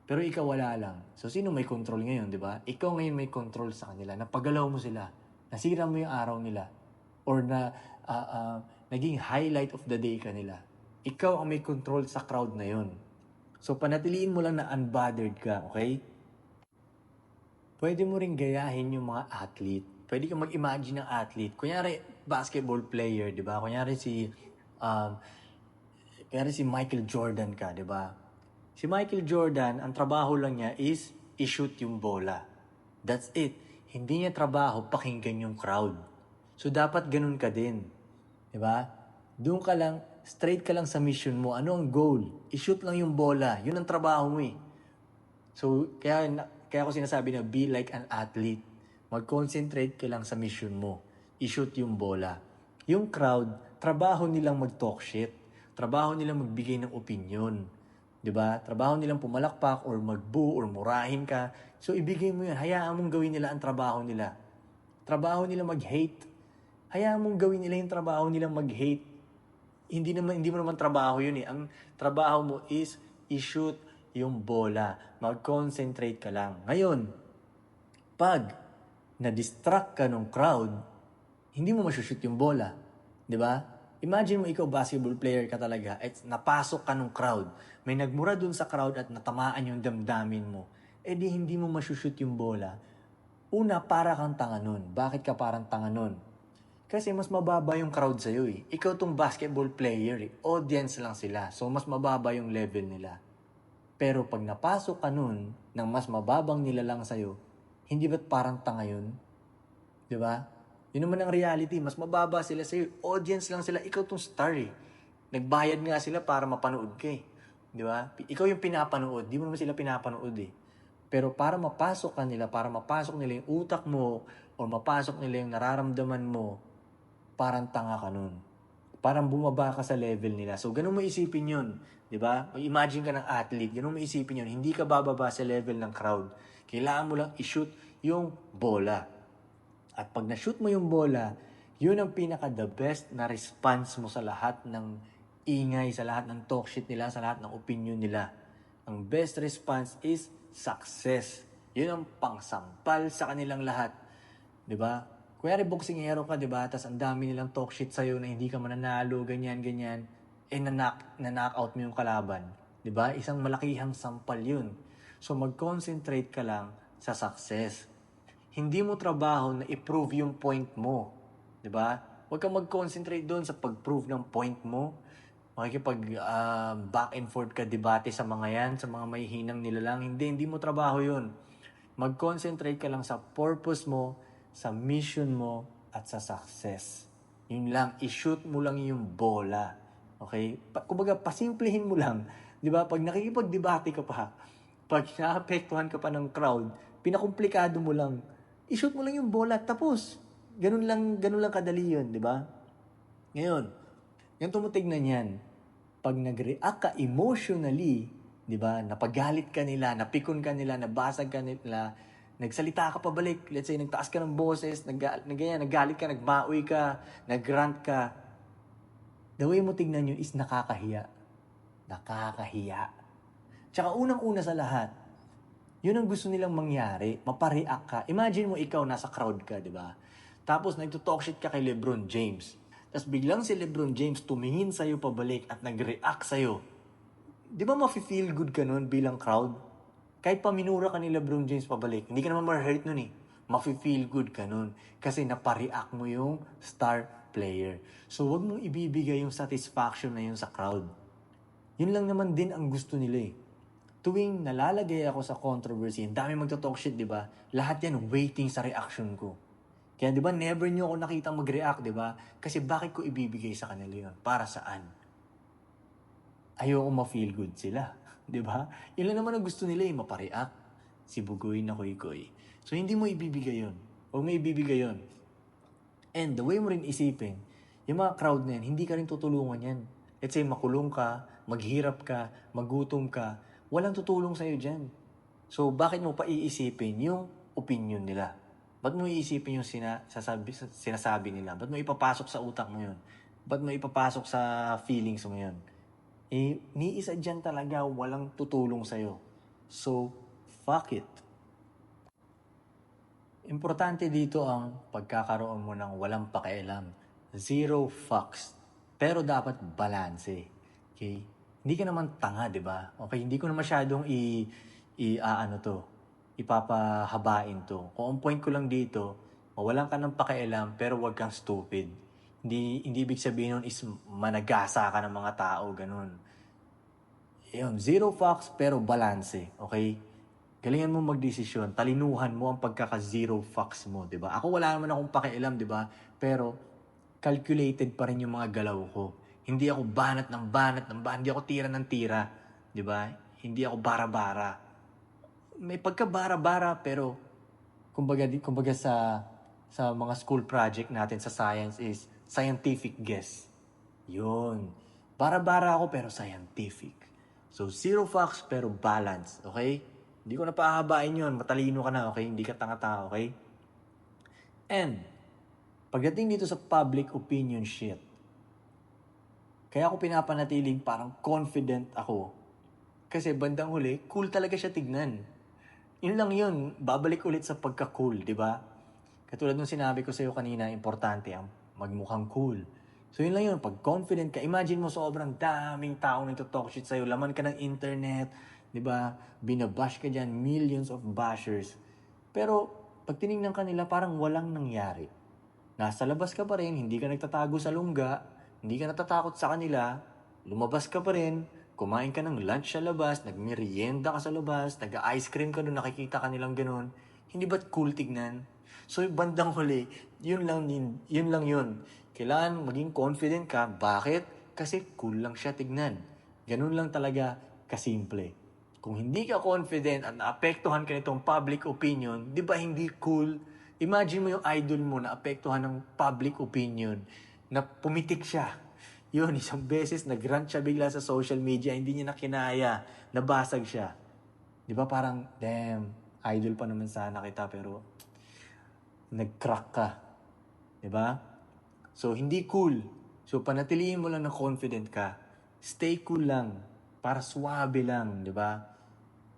pero ikaw wala lang. So, sino may control ngayon, di ba? Ikaw ngayon may control sa kanila. Napagalaw mo sila. Nasira mo yung araw nila. Or na naging highlight of the day ka nila. Ikaw ang may control sa crowd na yun. So, panatiliin mo lang na unbothered ka, okay? Pwede mo ring gayahin yung mga athlete. Pwede kang mag-imagine ng athlete. Kunyari, basketball player, di ba? Kunyari si Michael Jordan ka, di ba? Si Michael Jordan, ang trabaho lang niya is i-shoot yung bola. That's it. Hindi niya trabaho pakinggan yung crowd. So, dapat ganun ka din. Di ba? Doon ka lang, straight ka lang sa mission mo. Ano ang goal? I-shoot lang yung bola. Yun ang trabaho mo eh. So, kaya ako sinasabi na be like an athlete. Mag-concentrate ka lang sa mission mo. I-shoot yung bola. Yung crowd, trabaho nilang mag-talk shit. Trabaho nilang magbigay ng opinion. 'Di ba? Trabaho nilang pumalakpak or mag-boo or murahin ka. So, ibigay mo yun. Hayaan mong gawin nila ang trabaho nila. Trabaho nila mag-hate. Hayaan mong gawin nila yung trabaho nila mag-hate. Hindi mo naman trabaho yun eh. Ang trabaho mo is i-shoot yung bola. Mag-concentrate ka lang. Ngayon, pag na-distract ka ng crowd, hindi mo masushoot yung bola. Di ba? Imagine mo ikaw basketball player ka talaga at napasok ka ng crowd. May nagmura dun sa crowd at natamaan yung damdamin mo. Eh di hindi mo masushoot yung bola. Una, para kang tanga nun. Bakit ka parang tanga nun? Kasi mas mababa yung crowd sa'yo eh. Ikaw tong basketball player eh. Audience lang sila. So mas mababa yung level nila. Pero pag napasok ka nun ng mas mababang nila lang sa'yo, hindi ba't parang tanga yun? Di ba? Yun naman ang reality. Mas mababa sila sa'yo. Audience lang sila. Ikaw tong star eh. Nagbayad nga sila para mapanood ka eh. Di ba? Ikaw yung pinapanood. Di mo naman sila pinapanood eh. Pero para mapasok ka nila, para mapasok nila yung utak mo, o mapasok nila yung nararamdaman mo, parang tanga ka nun. Parang bumaba ka sa level nila. So, ganun mo isipin yun. Diba? Imagine ka ng athlete. Ganun mo isipin yun. Hindi ka bababa sa level ng crowd. Kailangan mo lang i-shoot yung bola. At pag na-shoot mo yung bola, yun ang pinaka-the best na response mo sa lahat ng ingay, sa lahat ng talk shit nila, sa lahat ng opinion nila. Ang best response is success. Yun ang pangsampal sa kanilang lahat. Diba? Kunyari boksingero ka, diba? Tapos ang dami nilang talk shit sa'yo na hindi ka mananalo, ganyan. Na-knock out mo yung kalaban. Diba? Isang malakihang sampal yun. So mag-concentrate ka lang sa success. Hindi mo trabaho na i-prove yung point mo. Diba? Huwag kang mag-concentrate doon sa pag-prove ng point mo. Makikipag back and forth ka debate sa mga yan, sa mga may hinang nila lang. Hindi mo trabaho yun. Mag-concentrate ka lang sa purpose mo, sa mission mo, at sa success. Yun lang, i-shoot mo lang yung bola. Okay? Kumbaga, pasimplihin mo lang. Di ba? Pag nakikipag-debate ka pa, pag naapektuhan ka pa ng crowd, pinakomplikado mo lang. I-shoot mo lang yung bola, tapos. Ganun lang kadali yun, di ba? Ngayon, yung tumutignan yan, pag nag-react ka emotionally, di ba, napagalit ka nila, napikon ka nila, nabasag ka nila, nagsalita ka pabalik, let's say, nagtaas ka ng boses, naggalit ka, nagmaoy ka, nagrant ka, the way mo tignan yun is nakakahiya. Nakakahiya. Tsaka unang-una sa lahat, yun ang gusto nilang mangyari, mapareact ka. Imagine mo ikaw, nasa crowd ka, di ba? Tapos nagto-talk shit ka kay LeBron James. Tapos biglang si LeBron James tumingin sa'yo pabalik at nag-react sa'yo. Di ba ma-feel good ka nun bilang crowd? Kahit paminura ka ni LeBron James pabalik, hindi ka naman ma-hurt nun eh. Ma-feel good ka nun. Kasi napareact mo yung star player. So wag mong ibibigay yung satisfaction na yun sa crowd. Yun lang naman din ang gusto nila eh. Tuwing nalalagay ako sa controversy, ang dami magto-talk shit, di ba? Lahat yan waiting sa reaction ko. Kaya di ba, never nyo ako nakita mag-react, di ba? Kasi bakit ko ibibigay sa kanila yun? Para saan? Ayoko ma-feel good sila. Di ba? Yun lang naman ang gusto nila eh, mapareact. Si Bugoy na koy-koy. So hindi mo ibibigay yun. Huwag mo ibibigay yun. And the way mo rin isipin, yung mga crowd na yan, hindi ka rin tutulungan yan. Let's say, makulong ka, maghirap ka, magutom ka, walang tutulong sa'yo dyan. So, bakit mo pa iisipin yung opinion nila? Ba't mo iisipin yung sinasabi nila? Ba't mo ipapasok sa utak mo yun? Ba't mo ipapasok sa feelings mo yun? Eh, ni isa dyan talaga walang tutulong sa'yo. So, fuck it. Importante dito ang pagkakaroon mo ng walang pakialam. Zero fucks. Pero dapat balanse. Okay? Hindi ka naman tanga, di ba? Okay, hindi ko na masyadong ipapahabain to. Kung ang point ko lang dito, mawalan ka ng pakialam pero wag kang stupid. Hindi ibig sabihin nun is managasa ka ng mga tao, ganun. Yun, zero fucks pero balanse, okay? Galingan mo magdesisyon, talinuhan mo ang pagkaka-zero fucks mo, di ba? Ako wala naman akong pakialam, di ba? Pero calculated pa rin yung mga galaw ko. Hindi ako banat ng banat, hindi ako tira ng tira, di ba? Hindi ako bara-bara. May pagka-bara-bara pero kumbaga sa mga school project natin sa science is scientific guess. Yun. Bara-bara ako pero scientific. So, zero facts pero balance, okay? Hindi ko na pahahabain yun. Matalino ka na, okay? Hindi ka tanga-tanga, okay? And, pagdating dito sa public opinion shit, kaya ako pinapanatiling parang confident ako. Kasi bandang huli, cool talaga siya tignan. Yun lang yun, babalik ulit sa pagka-cool, di ba? Katulad nung sinabi ko sa'yo kanina, importante ang magmukhang cool. So yun lang yun, pag confident ka, imagine mo sobrang daming taong nagto-talk shit sa'yo, laman ka ng internet, di ba? Binabash ka dyan, millions of bashers. Pero pag tinignan ka nila, parang walang nangyari. Nasa labas ka pa rin, hindi ka nagtatago sa lungga, hindi ka natatakot sa kanila, lumabas ka pa rin, kumain ka ng lunch sa labas, nagmerienda ka sa labas, nag-ice cream ka doon, nakikita ka nilang ganun. Hindi ba't cool tignan? So, bandang huli, yun lang yun. Kailangan maging confident ka. Bakit? Kasi cool lang siya tignan. Ganun lang talaga kasimple. Kung hindi ka confident at naapektuhan ka nitong public opinion, di ba hindi cool? Imagine mo yung idol mo na apektuhan ng public opinion, na pumitik siya. Yun, isang beses, nag-rant siya bigla sa social media, hindi niya na kinaya, nabasag siya. Di ba parang, damn, idol pa naman sana kita, pero nag-crack ka. Di ba? So, hindi cool. So, panatilihin mo lang na confident ka. Stay cool lang. Para suwabe lang, di ba?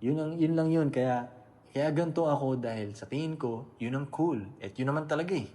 Yun lang yun. Kaya ganito ako dahil sa tingin ko, yun ang cool. At yun naman talaga eh.